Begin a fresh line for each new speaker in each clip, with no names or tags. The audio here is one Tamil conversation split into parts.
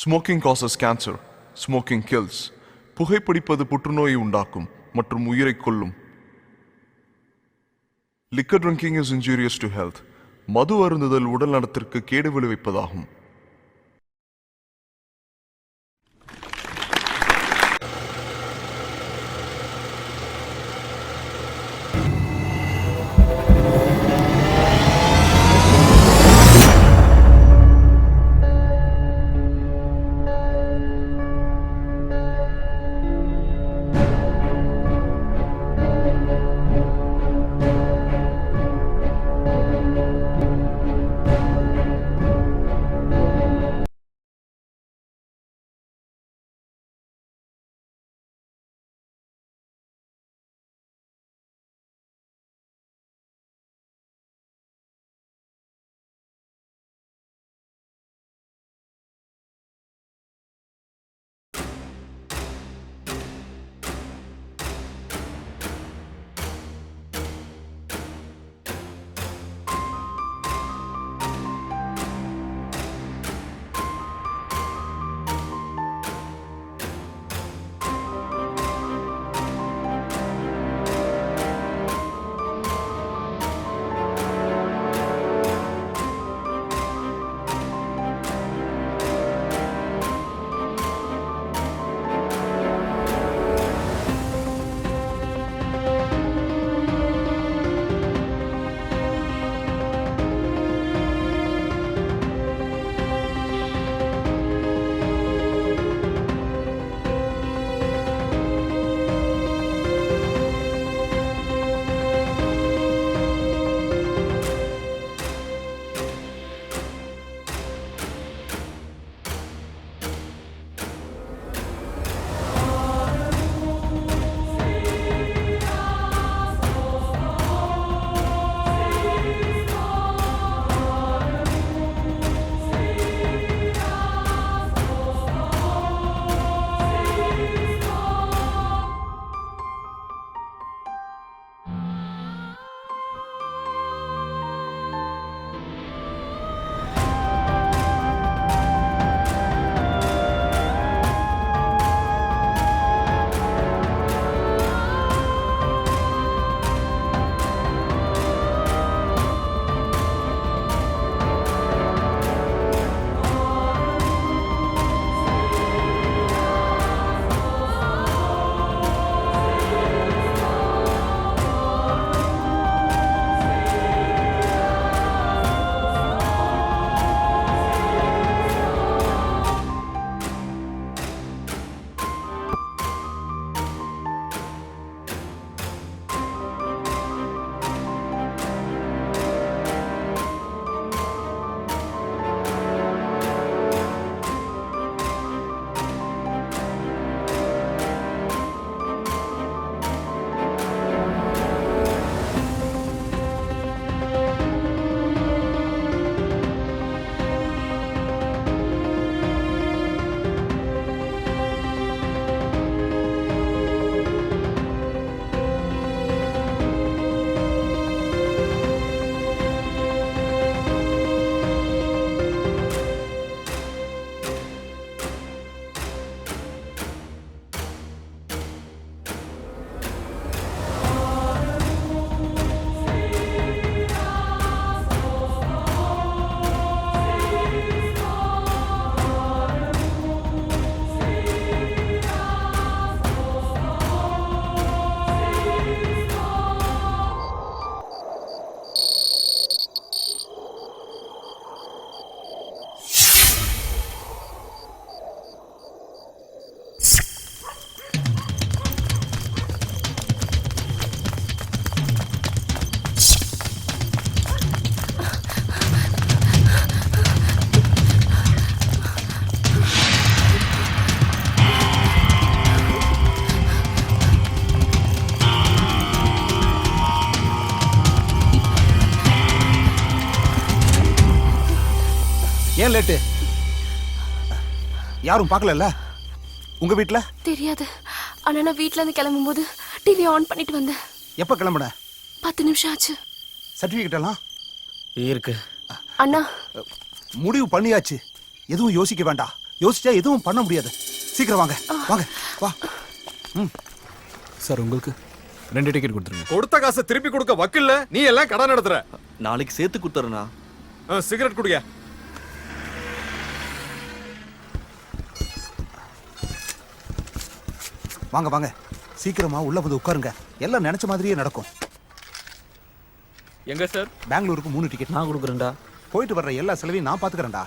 Smoking causes cancer. Smoking kills. புகைப்பிடிப்பது புற்றுநோயை உண்டாக்கும் மற்றும் உயிரை கொல்லும். Liquor drinking is injurious to health. மது அருந்துதல் உடல் நலத்திற்கு கேடு விளைவிப்பதாகும்.
ஏன் லேட்டு? யாரும் பார்க்கல உங்க வீட்ல?
தெரியாது. ஆனா நான் வீட்ல இருந்து கிளம்பும்போது டிவி ஆன் பண்ணிட்டு வந்தேன்.
எப்ப கிளம்புன?
10 நிமிஷம் ஆச்சு.
சர்டிபிகேட் எல்லாம்
இருக்கு
அண்ணா.
முடிவு பண்ணியாச்சு, எதுவும் யோசிக்க வேண்டாம். யோசிச்சா எதுவும் பண்ண முடியாது. சீக்கிரம் வாங்க வாங்க வா.
சார் உங்களுக்கு 2 டிக்கெட் கொடுத்துருங்க.
கொடுத்த காசை திருப்பி கொடுக்க வக்கில்ல, நீ எல்லாம் கடன் நடத்துற.
நாளைக்கு சேர்த்து கொடுத்துறேண்ணா.
சிகரெட் குடிங்க.
வாங்க வாங்க சீக்கிரமா உள்ள வந்து உட்காருங்க. எல்லாம் நினைச்ச மாதிரியே நடக்கும்.
எங்க சார்?
பெங்களூருக்கு 3 டிக்கெட்
நான் கொடுக்குறேன்டா.
போயிட்டு வர்ற எல்லா செலவையும் நான் பாத்துக்கிறேன்டா.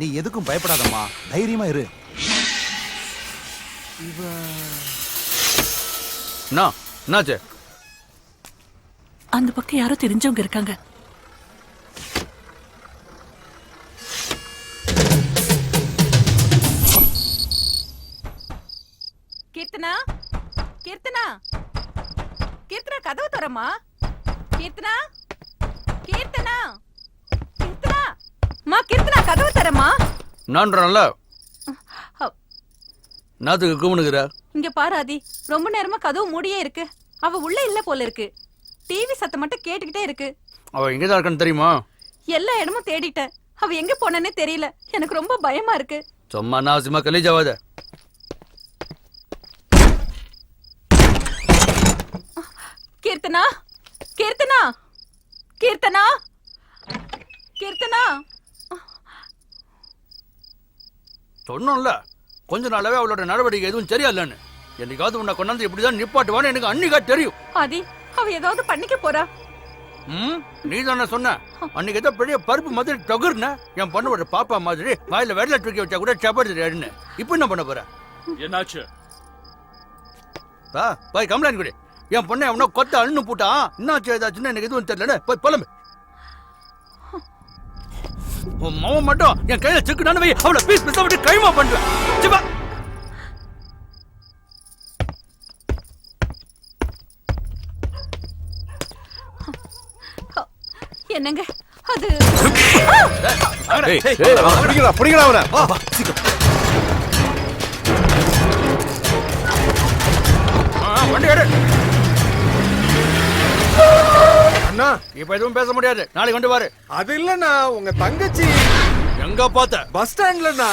நீ எதுக்கும் பயப்படாதம்மா, தைரியமா இரு.
என்னாச்சு?
அந்த பக்கம் யாரோ தெரிஞ்சவங்க இருக்காங்க.
கீர்த்தனா, கீர்த்தனா, கீர்த்தனா கதவு தரமா. கீர்த்தனா, கீர்த்தனா, கீர்த்தனா, கீர்த்தனா கதவு தரமா.
நான்றல நாத்துக்கு கூமுனுக்குற.
இங்க பாரு ஆதி, ரொம்ப நேரமா கதவு மூடியே இருக்கு. அவ உள்ள இல்ல போல இருக்கு. டிவி சத்தம் மட்டும் கேட்டுக்கிட்டே இருக்கு.
அவ எங்கதான் இருக்கான்னு தெரியுமா?
எல்லா இடமும் தேடிட்டேன். அவ எங்க போனேன்னே தெரியல. எனக்கு ரொம்ப பயமா இருக்கு.
சும்மா நாசிமா கலீஜாவாத.
கீர்த்தனா, கீர்த்தனா, கீர்த்தனா, கீர்த்தனா.
சொன்னோம்ல கொஞ்ச நாளாவே அவளோட நடவடிக்கை எதுவும் சரியில்லைன்னு. என்னைக்காவது உன்னை கொண்டாந்து இப்படிதான் நிப்பாட்டுவான்னு எனக்கு அன்னிக்கா தெரியும்.
ஆதி, அவ ஏதாவது பண்ணிக்க போறா.
நீ தானே சொன்ன அன்னைக்கு ஏதோ பெரிய பருப்பு மாதிரி டொகுர்ன என் பொண்ணோட பாப்பா மாதிரி வாயில வெள்ளை தூக்கி வச்சா கூட சப்பாடு. இப்ப என்ன பண்ண போற?
என்னாச்சு?
போய் கம்ப்ளைண்ட் கொடு. என் பொண்ணை அவனோ கொத்த அண்ணு போட்டான். என்னாச்சு ஏதாச்சுன்னு எனக்கு எதுவும் தெரியல. போய் புலம்பு. உன் மாமன் மட்டும் என் கையில சிக்குனானு வை, அவளை பீஸ் பீஸா விட்டு கைமா பண்ணுவேன். சிப்பா
என்னங்க அது?
புடிங்கடா அவனை.
வண்டி எடு.
அண்ணா,
இப்ப எதுவும் பேச முடியாது. நாளைக்கு கொண்டு பாரு.
அது இல்லண்ணா, உங்க தங்கச்சி
எங்க பார்த்த?
பஸ் ஸ்டாண்ட்லண்ணா.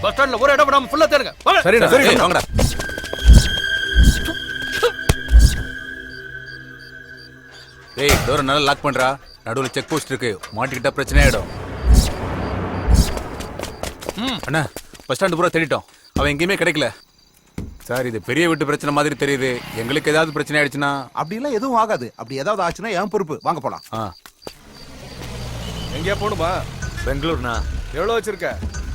பஸ் ஸ்டாண்ட்ல ஒரு இடம் விடாம ஃபுல்லா தேடுங்க.
சரிடா சரி வாங்கடா.
ஏய் டோரை நல்லா லாக் பண்றா. நடுவுல செக் போஸ்ட் இருக்கு, மாட்டிக்கிட்டா பிரச்சனை ஆயிடும். அண்ணா பஸ் ஸ்டாண்டு பூரா தேடிட்டோம், அவன் எங்கேயுமே கிடைக்கல. சார் இது பெரிய வீட்டு பிரச்சனை மாதிரி தெரியுது. எங்களுக்கு ஏதாவது பிரச்சனை ஆயிடுச்சுன்னா?
அப்படிலாம் எதுவும் ஆகாது. அப்படி ஏதாவது ஆச்சுன்னா என் பொறுப்பு. வாங்க போலாம்.
எங்கேயா போகணுமா?
பெங்களூர்ண்ணா.
எவ்வளவு வச்சிருக்க?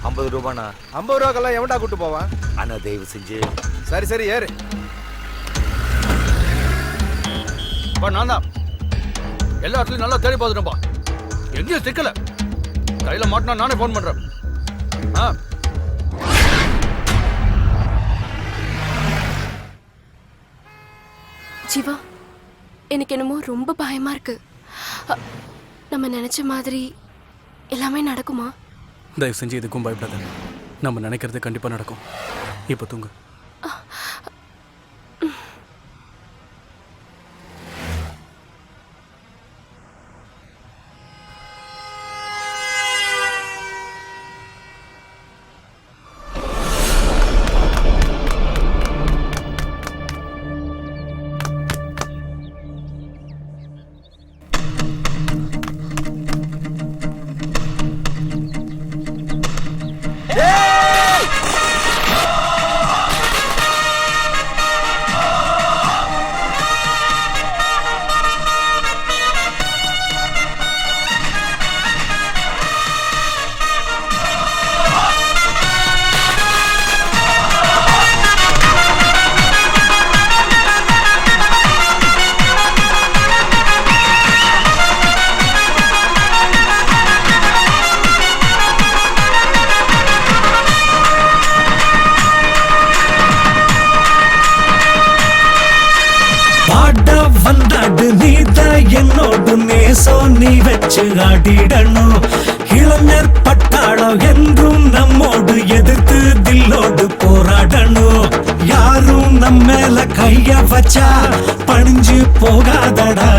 50 ரூபாண்ணா.
50 ரூபாக்கெல்லாம் எவன்டா கூட்டு போவான்?
அண்ணா தயவு செஞ்சு.
சரி சரி ஏறு.
நான் தான் எல்லா இடத்துலயும் நல்லா தேடி பார்த்துட்டேன்பா. எங்கேயும் சிக்கல. கையில மாட்டினா நானே போன் பண்றேன்.
ஜீவா, எனக்கு என்னமோ ரொம்ப பயமா இருக்கு. நம்ம நினைச்ச மாதிரி எல்லாமே நடக்குமா?
தயவு செஞ்சு இதுக்கும் பயப்படாத. நம்ம நினைக்கிறது கண்டிப்பா நடக்கும். இப்ப தூங்கு.
நீதான் என்னோடு நேசம் நீ வச்சு ஆடிடணும். இளைஞர் பட்டாளம் என்றும் நம்மோடு எதிர்த்து தில்லோடு போராடணும். யாரும் நம்ம மேல கைய வச்சா பணிஞ்சு போகாதடா.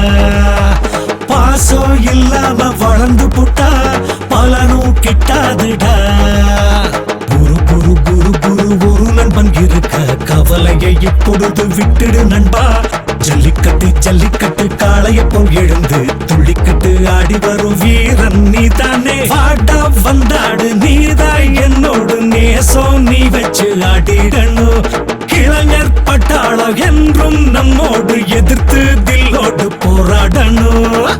பாசம் இல்லாம வளர்ந்து புட்டா பலனும் கிட்டாதுடா. குரு குரு குரு குரு ஒரு நண்பன் இருக்க கவலையை இப்பொழுது விட்டுடு நண்பா. ஜல்லிக்கட்டு ஜல்லிக்கட்டு காளைய போல் எழுந்து துள்ளிக்கட்டு ஆடி வரும் வீரன் நீதானே. வாடா வந்தாடு நீதான் என்னோடு நேசம் நீ வச்சு ஆடிடணும். இளைஞர் பட்டாளம் என்றும் நம்மோடு எதிர்த்து தில்லோடு போராடணும்.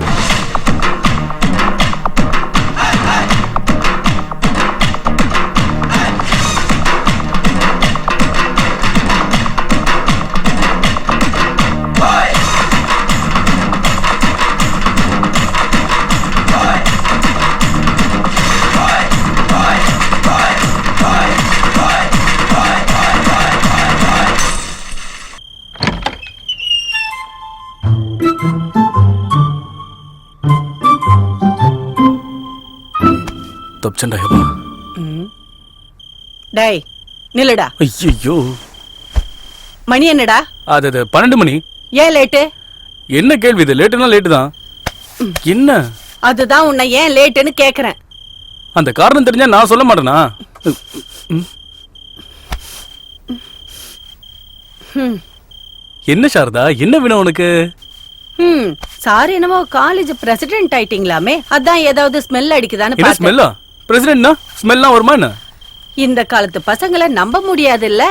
தப்பிச்சண்டா ஹேமா.
டேய் நில்லுடா.
ஐயோ,
மணி என்னடா?
அது 12 மணி.
ஏன் லேட்டு?
என்ன கேள்வி இது? லேட்டுனா லேட்டு தான். என்ன?
அதுதான் உன்னை ஏன் லேட்டுன்னு கேக்குறேன்.
அந்த காரணம் தெரிஞ்சா நான் சொல்ல மாட்டேனா? என்ன சாரதா, என்ன வேணும் உனக்கு?
சாரி, என்னமோ காலேஜ் பிரசிடென்ட் ஆயிட்டீங்களாமே, அதான் ஏதாவது ஸ்மெல் அடிக்குதான்னு
என்ன ஸ்மெல்லா? பிரசிடென்ட்னா ஸ்மெல்லாம் வருமா என்ன?
இந்த காலத்து பசங்களை நம்ப முடியாது இல்ல,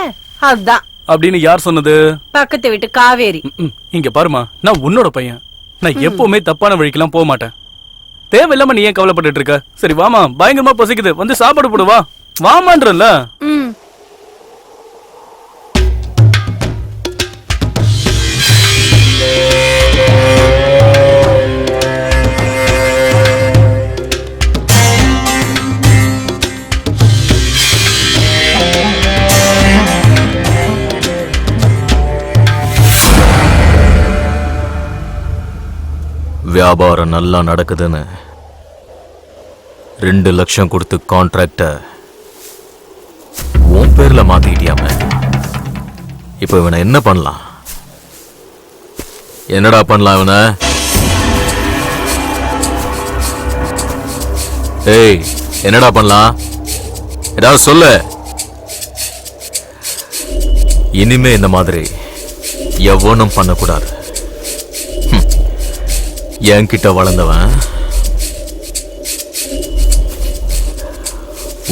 அதுதான்.
அப்படின்னு யார் சொன்னது?
பக்கத்து வீட்டு காவேரி.
இங்க பாருமா, நான் உன்னோட பையன். நான் எப்பவுமே தப்பான வழிக்கெல்லாம் போக மாட்டேன். தேவையில்லாம நீ ஏன் கவலைப்பட்டு இருக்க? சரி வாமா, பயங்கரமா பசிக்குது, வந்து சாப்பாடு போடுவா. வாமான்றல.
வியாபாரம் நல்லா நடக்குதுன்னு 2 லட்சம் கொடுத்து கான்ட்ராக்ட உன் பேர்ல மாத்திக்கிட்டியாம. இப்ப இவனை என்ன பண்ணலாம்? என்னடா பண்ணலாம் இவனை? ஏய், என்னடா பண்ணலாம்? ஏதாவது சொல்லு. இனிமே இந்த மாதிரி எவனும் பண்ணக்கூடாது. என்கிட்ட வளர்ந்தவன்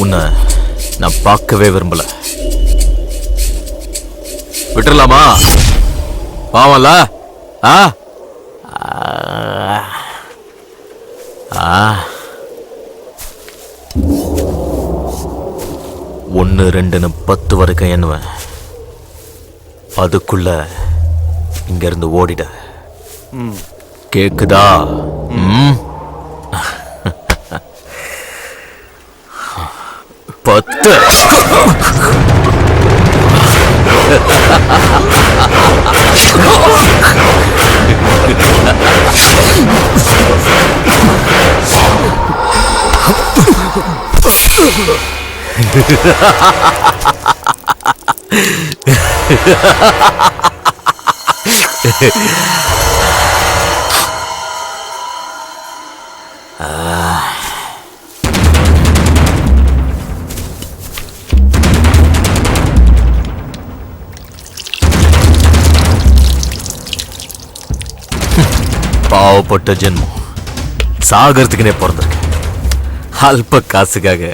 உன்னை நான் பார்க்கவே விரும்பல. விட்டுலாமா? பாவம்ல. ஆ 1 2ன்னு 10 வரைக்கும் எண்ணுவேன். அதுக்குள்ள இங்க இருந்து ஓடிட. கேக்குதா? பத்து. பாவப்பட்ட ஜென்மம், சாகறதுக்குனே பிறந்திருக்கு. அல்ப காசுக்காக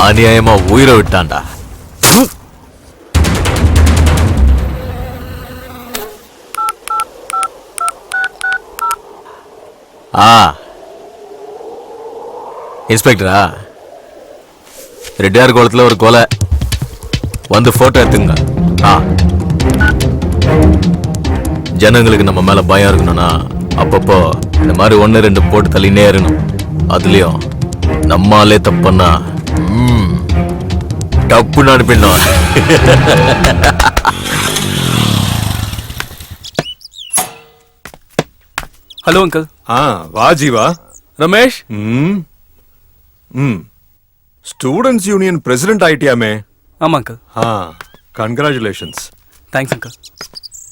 அநியாயமா உயிரை விட்டான்டா. இன்ஸ்பெக்டரா? ரெட்டியார் குளத்துல ஒரு கொலை, வந்து போட்டோ எடுத்துங்க. ஜனங்களுக்கு நம்ம மேல பயம் இருக்கணும்னா அப்பப்போ இந்த மாதிரி 1 2 போட்டு தள்ளினே இருக்கணும். அதுலயும் நம்மாலே தப்புன்னா டப்புன்னு அனுப்பிடணும்.
Hello uncle.
வா Jeeva.
Ramesh.
Students union president ஆயிட்டியாமே?
ஆமா அங்கிள்.
கங்க்ராச்சுலேஷன்ஸ்.
Thanks uncle.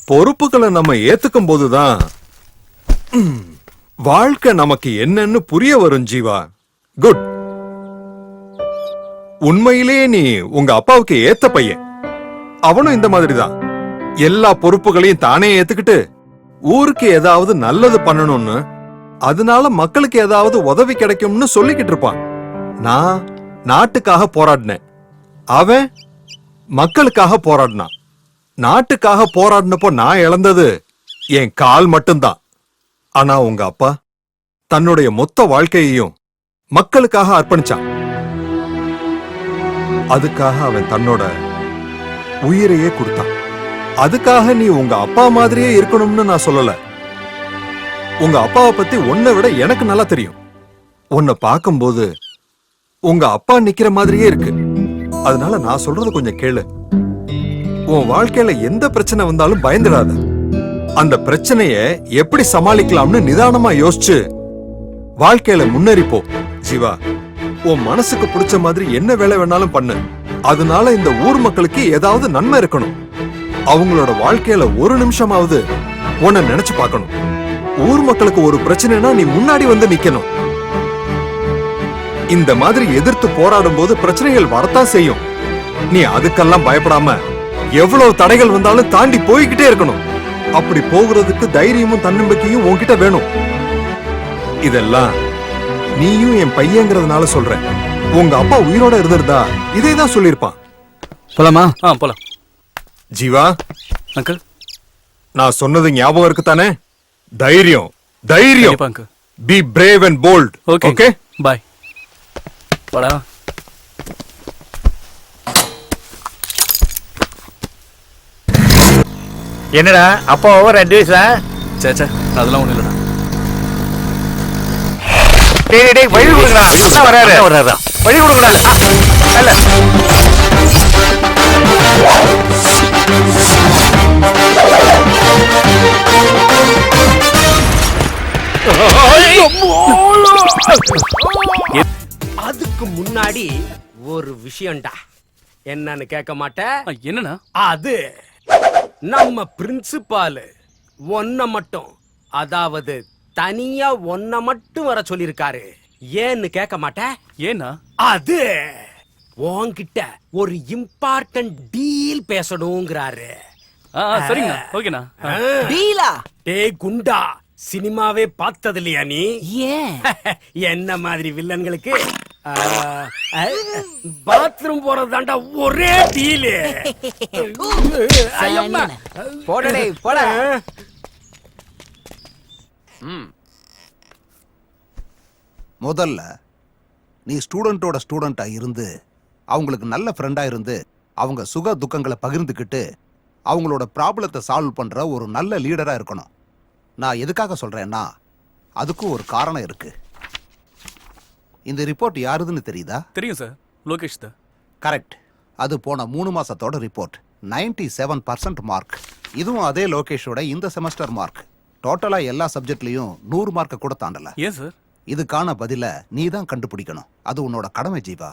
பொறுப்புகளை நம்ம ஏத்துக்கும் போதுதான் வாழ்க்கை நமக்கு என்னன்னு புரிய வரும் ஜீவா. குட். உண்மையிலேயே நீ உங்க அப்பாவுக்கு ஏத்த பையன். அவனும் இந்த மாதிரி தான். எல்லா பொறுப்புகளையும் தானே ஏத்துக்கிட்டு ஊருக்கு ஏதாவது நல்லது பண்ணணும்னு, அதனால மக்களுக்கு ஏதாவது உதவி கிடைக்கும்னு சொல்லிக்கிட்டு இருப்பான். நான் நாட்டுக்காக போராடினேன், அவன் மக்களுக்காக போராடினான். நாட்டுக்காக போராடினப்போ நான் இழந்தது என் கால் மட்டும்தான். ஆனா உங்க அப்பா தன்னுடைய மொத்த வாழ்க்கையையும் மக்களுக்காக அர்ப்பணிச்சான். அதுக்காக அவன் தன்னோட உயிரையே கொடுத்தான். அதுக்காக நீ உங்க அப்பா மாதிரியே இருக்கணும்னு நான் சொல்லல. உங்க அப்பாவை பத்தி உன்னை விட எனக்கு நல்லா தெரியும். உன்னை பார்க்கும்போது உங்க அப்பா நிக்கிற மாதிரியே இருக்கு. அதனால நான் சொல்றது கொஞ்சம் கேளு. உன் வாழ்க்கையில எந்த பிரச்சனை வந்தாலும் பயந்துடாத. அந்த பிரச்சனைய எப்படி சமாளிக்கலாம்னு நிதானமா யோசிச்சு வாழ்க்கையில முன்னேறிப்போ. ஜீவா, உன் மனசுக்கு பிடிச்ச மாதிரி என்ன வேலை வேணாலும் பண்ணு. அதனால இந்த ஊர் மக்களுக்கு ஏதாவது நன்மை இருக்கணும். அவங்களோட வாழ்க்கையில ஒரு நிமிஷமாவது உன்னை நினைச்சு பார்க்கணும். ஊர் மக்களுக்கு ஒரு பிரச்சனைனா நீ முன்னாடி வந்து நிக்கணும். இந்த மாதிரி எதிர்த்து போராடும் போது பிரச்சனைகள் வரத்தான் செய்யும். நீ அதுக்கெல்லாம் பயப்படாம எவ்வளவு தடைகள் வந்தாலும் தாண்டி போய்கிட்டே இருக்கணும். அப்படி போகிறதுக்கு தைரியமும் தன்னம்பிக்கையும் உன்கிட்ட வேணும். இதெல்லாம் நீயும் என் பையங்கிறதுனால சொல்றேன். உங்க அப்பா உயிரோட இருந்திருந்தா இதேதான் சொல்லிருப்பான்.
போலாமா? போலாம்.
ஜீவா
அங்கிள்,
நான் சொன்னது ஞாபகம் இருக்கு தானே? தைரியம், தைரியம்.
Uncle.
Be brave and bold. Okay,
bye. போடா.
என்னடா அப்பா ஓவர் அட்வைஸா?
சேச்சா, அதெல்லாம் ஒண்ணு இல்லடா.
டேய் வழி கொடுங்கடா. அண்ணா வராரு. வழி கொடுங்கடா. இல்ல.
அதுக்கு முன்னாடி ஒரு விஷயம்டா. என்னன்னு கேட்க மாட்டேன்?
என்னன்னா?
அது நம்ம பிரின்சிபால் ஒன்ன மட்டும், அதாவது தனியா ஒன்ன மட்டும் வர சொல்லிருக்காரு. ஏன்னு கேட்க மாட்டேன்?
ஏன்னா
அது உன்கிட்ட ஒரு இம்பார்ட்டன்ட் டீல் பேசணுங்கிறாரு.
சரிங்கண்ணா. ஓகேண்ணா.
டீலா? டேய் குண்டா, சினிமாவே பார்த்தது இல்லையா நீ?
ஏன்
என்ன மாதிரி வில்லன்களுக்கு பாத்ரூம் போறதாண்டா ஒரே டீல்.
போடடே போட.
முதல்ல நீ ஸ்டூடெண்டோட ஸ்டூடெண்டா இருந்து அவங்களுக்கு நல்ல ஃப்ரெண்டா இருந்து அவங்க சுக துக்கங்களை பகிர்ந்துக்கிட்டு அவங்களோட ப்ராப்ளத்தை சால்வ் பண்ற ஒரு நல்ல லீடரா இருக்கணும். நான் எதுக்காக சொல்றேன்னா அதுக்கும் ஒரு காரணம் இருக்கு. இந்த ரிப்போர்ட் யாருதுன்னு தெரியுதா?
தெரியும் சார், லோகேஷ் தான்.
கரெக்ட். அது போன 3 மாசத்தோட ரிப்போர்ட். 97% மார்க். இதுவும் அதே லோகேஷோட இந்த செமஸ்டர் மார்க். டோட்டலா எல்லா சப்ஜெக்ட்லயும் 100 மார்க் கூட தாண்டல.
ஏன் சார்?
இதுக்கான பதில நீ தான் கண்டுபிடிக்கணும். அது உன்னோட கடமை ஜீவா.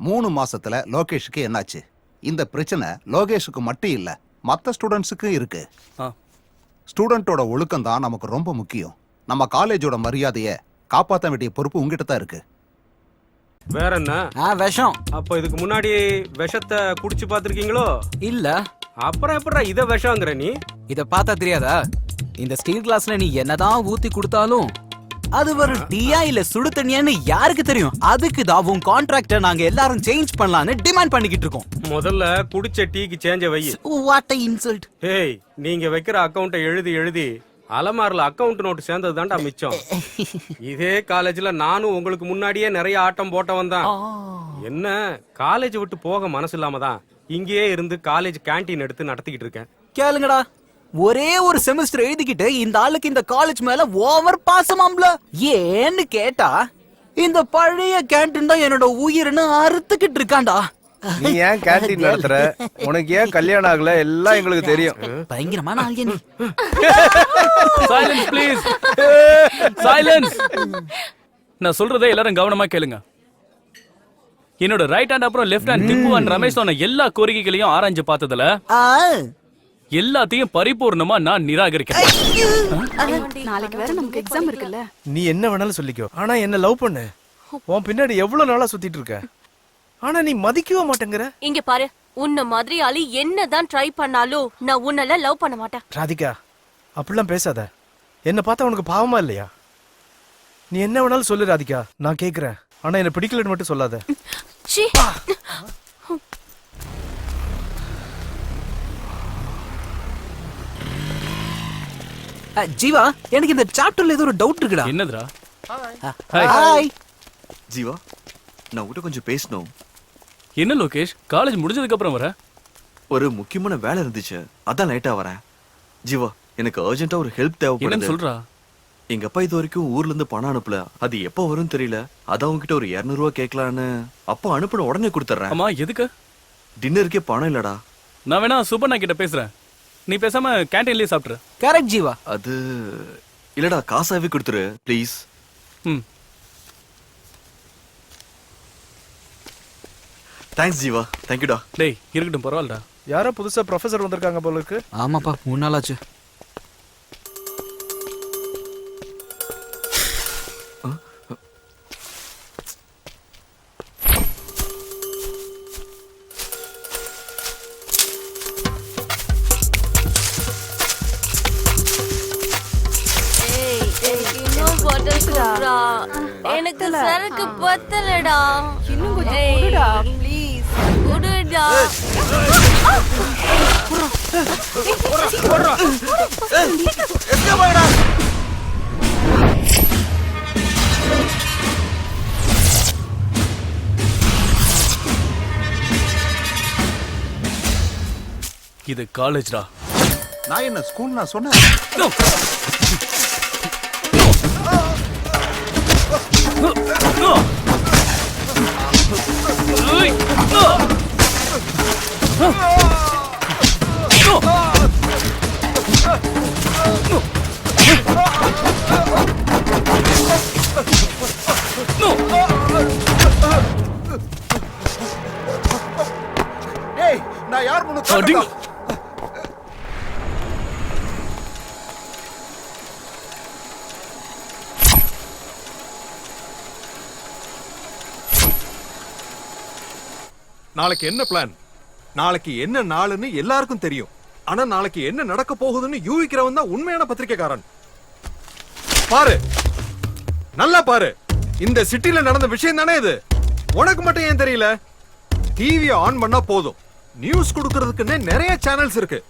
3 மாசத்துல லோகேஷுக்கு என்னாச்சு? இந்த பிரச்சனை லோகேஷுக்கு மட்டும் இல்ல, மற்ற ஸ்டூடெண்ட்ஸுக்கும் இருக்கு. ஸ்டூடெண்டோட ஒழுக்கம் தான் நமக்கு ரொம்ப முக்கியம். நம்ம காலேஜோட மரியாதையை காப்பாற்ற வேண்டிய பொறுப்பு உங்ககிட்ட தான் இருக்கு.
வேற என்ன?
விஷம்.
அப்ப இதுக்கு முன்னாடி விஷத்தை குடிச்சு பாத்திருக்கீங்களோ?
இல்ல.
அப்புறம் எப்படா இத விஷங்கிற நீ?
இத பார்த்தா தெரியாதா? இந்த ஸ்டீல் கிளாஸ்ல நீ என்னதான் ஊத்தி கொடுத்தாலும் அது ஒரு டீயா இல்ல சுடு தண்ணியான்னு யாருக்கு தெரியும்? அதுக்கு தான் உன் கான்ட்ராக்ட நாங்க எல்லாரும் சேஞ்ச் பண்ணலாம்னு டிமாண்ட் பண்ணிக்கிட்டு இருக்கோம்.
முதல்ல குடிச்ச டீக்கு சேஞ்ச வை.
What a insult.
ஏய், நீங்க வைக்கிற அக்கவுண்ட எழுதி அலமாரில அக்கவுண்ட் நோட் சேர்ந்தது தான்டா மிச்சம். இதே காலேஜ்ல நானும் உங்களுக்கு முன்னாடியே நிறைய ஆட்டம் போட்டவன் தான். என்ன காலேஜ் விட்டு போக மனசு இல்லாம தான் இங்கேயே இருந்து காலேஜ் கேண்டீன் எடுத்து நடத்திக்கிட்டு இருக்கேன்.
கேளுங்கடா, ஒரே ஒரு செமஸ்டர் எழுதிக்கிட்டு இந்த ஆளுக்கு இந்த காலேஜ் மேல ஓவர் பாசமாம்ல. ஏன்னு கேட்டா இந்த பழைய கேண்டீன் தான் என்னோட உயிர்னு அறுத்துக்கிட்டு இருக்காண்டா.
நீ ஏன் கேண்டீன் நடத்துற? உனக்கு ஏன் கல்யாணம் ஆகல? எல்லாம் எங்களுக்கு தெரியும்.
பயங்கரமான ஆள் நீ.
Silence please. சைலன்ஸ். நான் சொல்றதை எல்லாரும் கவனமா கேளுங்க. என்னோட ரைட் ஹேண்ட் அப்புறம் left hand Tipu and Ramesh சொன்ன எல்லா கோரிக்கைகளையும் ஆராய்ஞ்சு பார்த்ததுல எல்லாத்தையும் பரிபூர்ணமா நான் நிராகரிக்கிறேன்.
நாளைக்கு வேற நமக்கு எக்ஸாம் இருக்குல்ல.
நீ என்ன வேணாலும் சொல்லிக்கோ, ஆனா என்ன லவ் பண்ணு. உன் பின்னாடி எவ்வளவு நாளா சுத்திட்டு இருக்க, ஆனா நீ மதிக்கவே மாட்டேங்கிற.
இங்க பாரு, உன்ன மாதிரி ஆளு என்னதான் ட்ரை பண்ணாலும் நான் உன்னெல்லாம் லவ் பண்ண மாட்டேன்.
ராதிகா, அப்படிலாம் பேசாத. என்ன பார்த்தா உனக்கு பாவமா இல்லையா? நீ என்ன வேணாலும் சொல்லு ராதிகா, நான் கேக்குறேன். ஆனா என்ன பிடிக்கலன்னு மட்டும் சொல்லாத.
சீ.
ஜீவா, எனக்கு இந்த சாப்டர்ல ஏதோ ஒரு டவுட் இருக்குடா.
என்னதுடா?
ஹாய்
ஜீவா, நான் உன்கிட்ட கொஞ்சம் பேசணும்.
என்ன லோகேஷ், காலேஜ் முடிஞ்சதுக்கு அப்புறம் வர?
ஒரு முக்கியமான வேலை இருந்துச்சு, அதான் லேட்டா வரேன். ஜீவா, எனக்கு அர்ஜென்ட்டா ஒரு ஹெல்ப் தேவைப்படுது.
என்னன்னு சொல்றா?
எங்க அப்பா இது வரைக்கும் ஊர்ல இருந்து பணம் அனுப்பல. அது எப்ப வரும்னு தெரியல. அதான் உங்ககிட்ட ஒரு 200 ரூபா கேட்கலான்னு. அப்பா அனுப்பின உடனே கொடுத்துறேன்.
ஆமா, எதுக்கு?
டின்னருக்கே பணம் இல்லடா.
நான் வேணா சுபண்ணா கிட்ட பேசுறேன், நீ பேசாம கேண்டீன்லயே சாப்பிட்டுரு.
கரெக்ட் ஜீவா.
அது இல்லடா, காசாவே கொடுத்துரு ப்ளீஸ்.
ம்.
தேங்க்ஸ் ஜீவா, தேங்க்யூடா.
டேய் இருக்கட்டும், பரவாயில்லடா.
யாரோ புதுசா ப்ரொஃபசர் வந்திருக்காங்க போல இருக்கு.
ஆமாப்பா, 3 நாள் ஆச்சு.
எனக்கு சரக்கு பத்தலடா. இன்னும் கொஞ்சம் குடுடா ப்ளீஸ். குடுடா.
இது காலேஜ்டா.
நான் என்ன ஸ்கூல் நான் சொன்னேன். ஏய், நான் யார் முன்னு
நாளைக்கு என்ன பிளான்? நாளைக்கு என்ன நாளுன்னு எல்லாருக்கும் தெரியும். ஆனா நாளைக்கு என்ன நடக்க போகுதுன்னு யூகிக்கிறவன் தான் உண்மையான பத்திரிக்கைக்காரன். பாரு, நல்லா பாரு. இந்த சிட்டில நடந்த விஷயம் தானே இது. உனக்கு மட்டும் ஏன் தெரியல? டிவியை ஆன் பண்ணா போதும், நியூஸ் கொடுக்கறதுக்குன்னே நிறைய சேனல்ஸ் இருக்கு.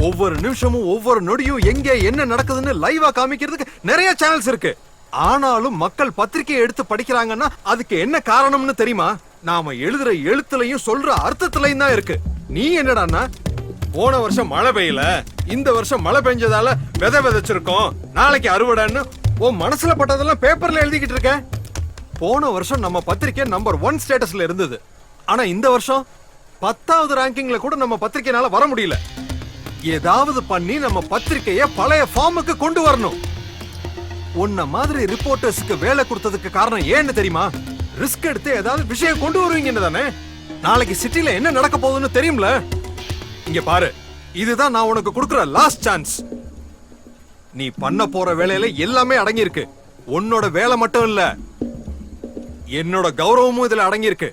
ஒவ்வொரு நிமிஷமும் ஒவ்வொரு நொடியும் எங்க என்ன நடக்குதுன்னு லைவா காமிக்கிறதுக்கு நிறைய சேனல்ஸ் இருக்கு. ஆனாலும் மக்கள் பத்திரிக்கையை எடுத்து படிக்கிறாங்கன்னா அதுக்கு என்ன காரணம்னு தெரியுமா? நாம எழுதுற எழுத்துலயும் சொல்ற அர்த்தத்திலையும் தான் இருக்கு. நீ என்னடான்னா, போன வருஷம் மழை பெய்யல, இந்த வருஷம் மழை பெஞ்சதால விதை விதைச்சிருக்கோம், நாளைக்கு அறுவடைன்னு உன் மனசுல பட்டதெல்லாம் பேப்பர்ல எழுதிக்கிட்டு இருக்க. போன வருஷம் நம்ம பத்திரிக்கை நம்பர் 1 ஸ்டேட்டஸ்ல இருந்தது. ஆனா இந்த வருஷம் 10வது ரேங்கிங்ல கூட நம்ம பத்திரிக்கைனால வர முடியல. ஏதாவது பண்ணி நம்ம பத்திரிக்கைய பழைய ஃபார்முக்கு கொண்டு வரணும். உன்ன மாதிரி ரிப்போர்ட்டர்ஸ்க்கு வேலை கொடுத்ததுக்கு காரணம் ஏன்னு தெரியுமா? ரிஸ்க் எடுத்து ஏதாவது விஷயம் கொண்டு வருவீங்கன்னு தானே. நாளைக்கு சிட்டில என்ன நடக்க போகுதுன்னு தெரியும்ல. இங்க பாரு, இதுதான் நான் உனக்கு கொடுக்கிற லாஸ்ட் சான்ஸ். நீ பண்ண போற வேலையில எல்லாமே அடங்கி இருக்கு. உன்னோட வேலை மட்டும் இல்ல, என்னோட கௌரவமும் இதுல அடங்கி இருக்கு.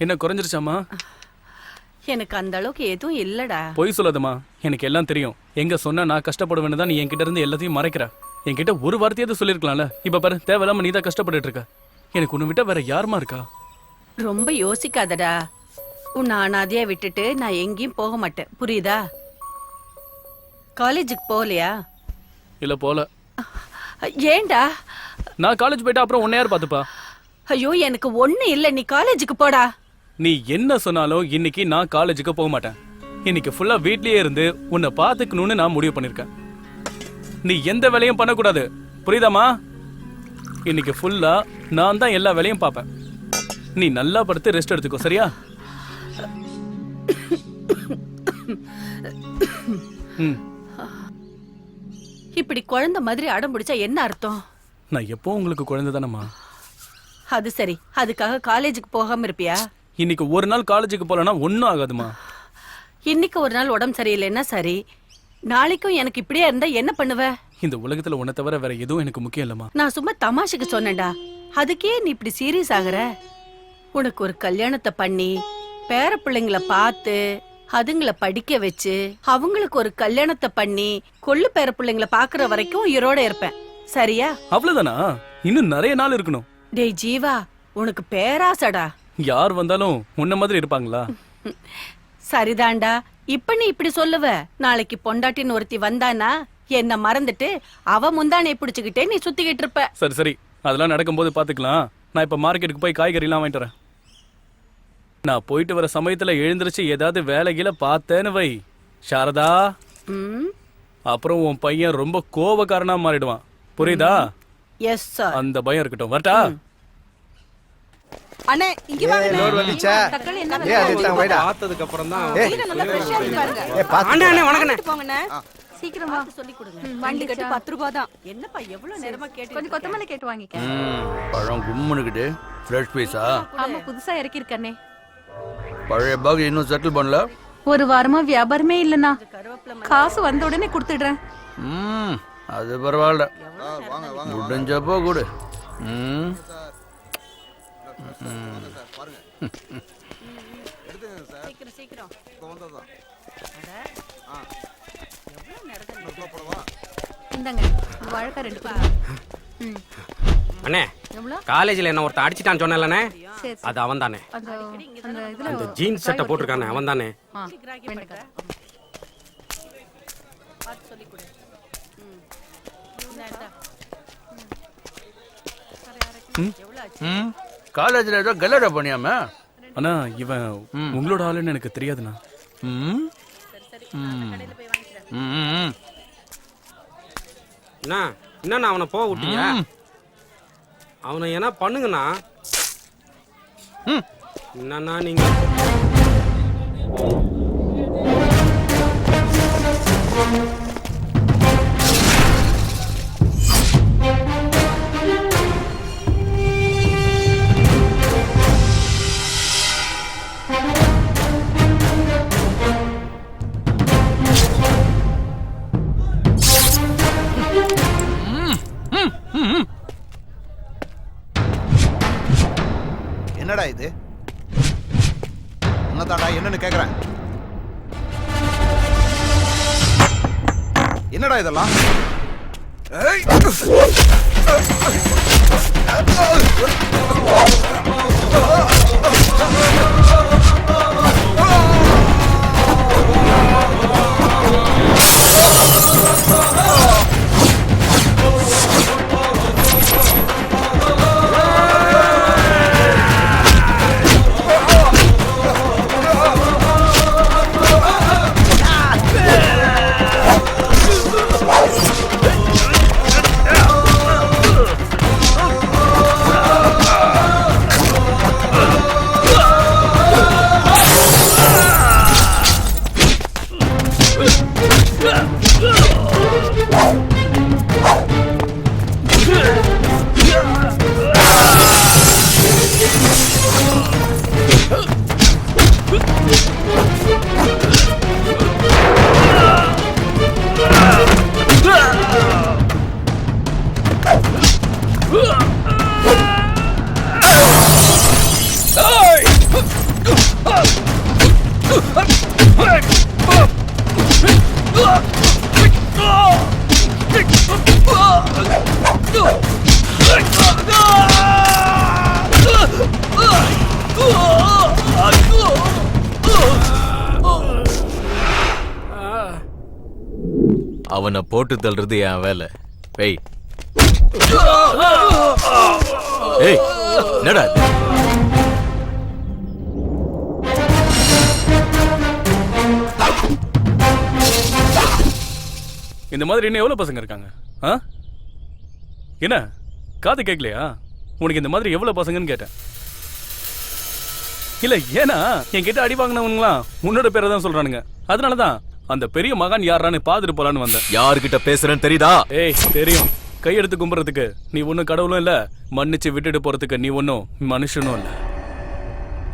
என்ன குறைஞ்சிருச்சாமா?
எனக்கு அந்த அளவுக்கு எதுவும் இல்லடா.
பொய் சொல்லாதம்மா, எனக்கு எல்லாம் தெரியும். எங்க சொன்னா நான் கஷ்டப்படுவேன்னு தான் நீ என்கிட்ட இருந்து எல்லாத்தையும் மறைக்கிற. என்கிட்ட ஒரு வார்த்தையாவது சொல்லிருக்கலாம்ல. இப்ப பாரு, தேவையில்லாம நீ தான் கஷ்டப்பட்டுட்டு இருக்க. எனக்கு உன்னை விட்டா வேற யாருமா இருக்கா?
ரொம்ப யோசிக்காதடா. உன்னை அனாதையா விட்டுட்டு நான் எங்கேயும் போக மாட்டேன், புரியுதா? காலேஜுக்கு போகலையா?
இல்ல போல.
ஏண்டா?
நான் காலேஜ் போயிட்டா அப்புறம் உன்னை யார் பாத்துப்பா?
ஐயோ எனக்கு ஒண்ணு இல்ல, நீ காலேஜுக்கு போடா.
நீ என்ன சொன்னாலும் இன்னைக்கு நான் காலேஜுக்கு போக மாட்டேன். இன்னைக்கு ஃபுல்லா வீட்லயே இருந்து உன்னை பாத்துக்கணும்னு நான் முடிவு பண்ணிருக்கேன். நீ எந்த வேலையும் பண்ணக்கூடாது, புரியுதாமா? இன்னைக்கு ஃபுல்லா நான் தான் எல்லா வேலையும் பார்ப்பேன். நீ நல்லா படுத்து ரெஸ்ட் எடுத்துக்கோ, சரியா?
இப்படி குழந்தை மாதிரி அடம் பிடிச்சா என்ன அர்த்தம்?
நான் எப்போ உங்களுக்கு குழந்தை தானம்மா.
அது சரி, அதுக்காக காலேஜுக்கு போகாம இருப்பியா?
இன்னைக்கு ஒரு நாள் காலேஜுக்கு போலனா ஒன்னும் ஆகாதுமா.
இன்னைக்கு ஒரு நாள் உடம்பு சரியில்லைன்னா சரி, நாளைக்கும் எனக்கு இப்படியே இருந்தா என்ன பண்ணுவ?
இந்த உலகத்துல உன்னை தவிர வேற எதுவும் எனக்கு முக்கியம் இல்லம்மா.
நான் சும்மா தமாஷுக்கு சொன்னேன்டா, அதுக்கே நீ இப்படி சீரியஸ் ஆகுற? உனக்கு ஒரு கல்யாணத்தை பண்ணி பேர பிள்ளைங்களை பார்த்து அதுங்களை படிக்க வச்சு அவங்களுக்கு ஒரு கல்யாணத்தை பண்ணி கொள்ளு பேர பிள்ளைங்களை பாக்குற வரைக்கும் உயிரோட இருப்பேன், சரியா?
அவ்வளவுதானா? இன்னும் நிறைய நாள் இருக்கணும்.
டேய் ஜீவா, உனக்கு பேராசடா.
யார் வந்தாலும் முன்ன மாதிரி இருப்பாங்களா?
சரிதான்டா, இப்ப நீ இப்படி சொல்லுவ, நாளைக்கு பொண்டாட்டின்னு ஒருத்தி வந்தானா என்ன மறந்துட்டு அவ முந்தானையை பிடிச்சுக்கிட்டே நீ சுத்திக்கிட்டு இருப்ப.
சரி சரி, அதெல்லாம் நடக்கும்போது பாத்துக்கலாம். நான் இப்ப மார்க்கெட்டுக்கு போய் காய்கறி எல்லாம் வாங்கிட்டு வரேன். நான் போயிட்டு வர சமயத்துல எழுந்திருச்சு ஏதாவது வேலையில பார்த்தேன்னு வை சாரதா, அப்புறம் உன் பையன் ரொம்ப கோபக்காரனா மாறிடுவான், புரியுதா?
Yes sir.
அந்த பயம் இருக்கட்டும். வரட்டா?
அண்ணே இங்க வாங்க.
லோர் வந்துச்சா?
தக்காளி என்ன
ஏய் அதுதான் வைடா.
பார்த்ததுக்கு அப்புறம் தான்
நல்லா ஃப்ரெஷ்ஷா இருக்கு பாருங்க.
அண்ணே அண்ணே வணக்கண்ணே.
போங்கண்ணே. சீக்கிரம் வா சொல்லி கொடுங்க. வண்டி கட்டி 10 ரூபாய் தான். என்னப்பா எவ்வளவு நேரமா கேட்டு? கொஞ்சம் கொத்தமல்லி கேட்டு வாங்கிக்க.
பழம் கும்முனுக்கிட்டு ஃப்ரெஷ் பீஸா?
ஆமா புதுசா இறக்கி இருக்கனே.
பழைய பாக் இன்னும் செட்டில் பண்ணல?
ஒரு வாரமா வியாபாரமே இல்லனா. காசு வந்த உடனே கொடுத்துடுறேன்.
அது பரவாயில்ல, முடிஞ்சப்போ கொடு.
சீக்கிரம் இந்தாங்க வாழைக்கா 2 கிலோ.
அண்ணே காலேஜ்ல என்ன ஒருத்தன் அடிச்சிட்டான்னு சொன்னேன்லண்ணே, அது அவன் தானே. அந்த ஜீன்ஸ் சட்டை போட்டிருக்கானே அவன் தானே.
காலேஜ்ல ஏதோ கல்லடா பண்ணியாம?
ஆனா இவன் உங்களோட ஆளுன்னு எனக்கு தெரியாதுண்ணா.
என்ன அவனை போக விட்டீங்க? அவனை என்ன பண்ணுங்கண்ணா? என்னன்னா நீங்க
என்னடா இது? என்னதாடா என்னன்னு கேக்குறேன். என்னடா இதெல்லாம்?
அவனை போட்டு தள்ளுறது என் வேலை. ஏய் ஏய் என்னடா இது?
இந்த மாதிரி இன்னும் எவ்வளவு பசங்க இருக்காங்க? என்ன காது கேட்கலையா? உனக்கு இந்த மாதிரி எவ்வளவு பசங்கன்னு கேட்டேன். இல்ல ஏன்னா என்கிட்ட அடி வாங்கினவங்களாம் உன்னோட பேரை தான் சொல்றானுங்க. அதனாலதான் அந்த பெரிய மகான் யாரான்னு பாத்துட்டு போலான்னு வந்தேன்.
யார்கிட்ட பேசுறேன்னு தெரியுதா?
ஏய் தெரியும். கையெடுத்து கும்புறதுக்கு நீ ஒன்னும் கடவுளும் இல்ல, மன்னிச்சு விட்டுட்டு போறதுக்கு நீ ஒன்னும் மனுஷனும் இல்ல.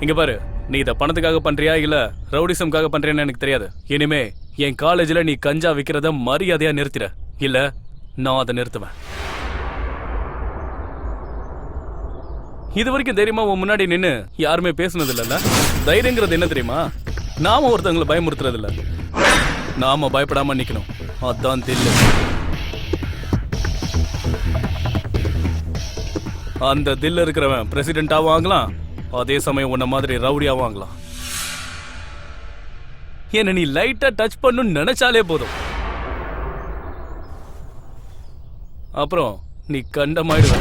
இங்க பாரு, நீ இத பணத்துக்காக பண்றியா இல்ல ரவுடிசம்காக பண்றியான்னு எனக்கு தெரியாது. இனிமே என் காலேஜ்ல நீ கஞ்சா விக்கிறத மரியாதையா நிறுத்திட, இல்ல நான் அதை நிறுத்துவேன். இது வரைக்கும் தைரியமா உன் முன்னாடி நின்னு யாருமே பேசுனது இல்லல்ல. தைரியங்கிறது என்ன தெரியுமா? நாம ஒருத்தவங்களை பயமுறுத்துறது இல்ல, நாம பயப்படாம நிக்கணும். அதான் தில்லு. அந்த தில் இருக்கிறவன் பிரசிடென்டாவும் ஆகலாம், அதே சமயம் உன்ன மாதிரி ரவுடியாவும் ஆகலாம். என்ன நீ லைட்டா டச் பண்ணு நினைச்சாலே போதும், அப்புறம் நீ கண்டமாயிடுவ.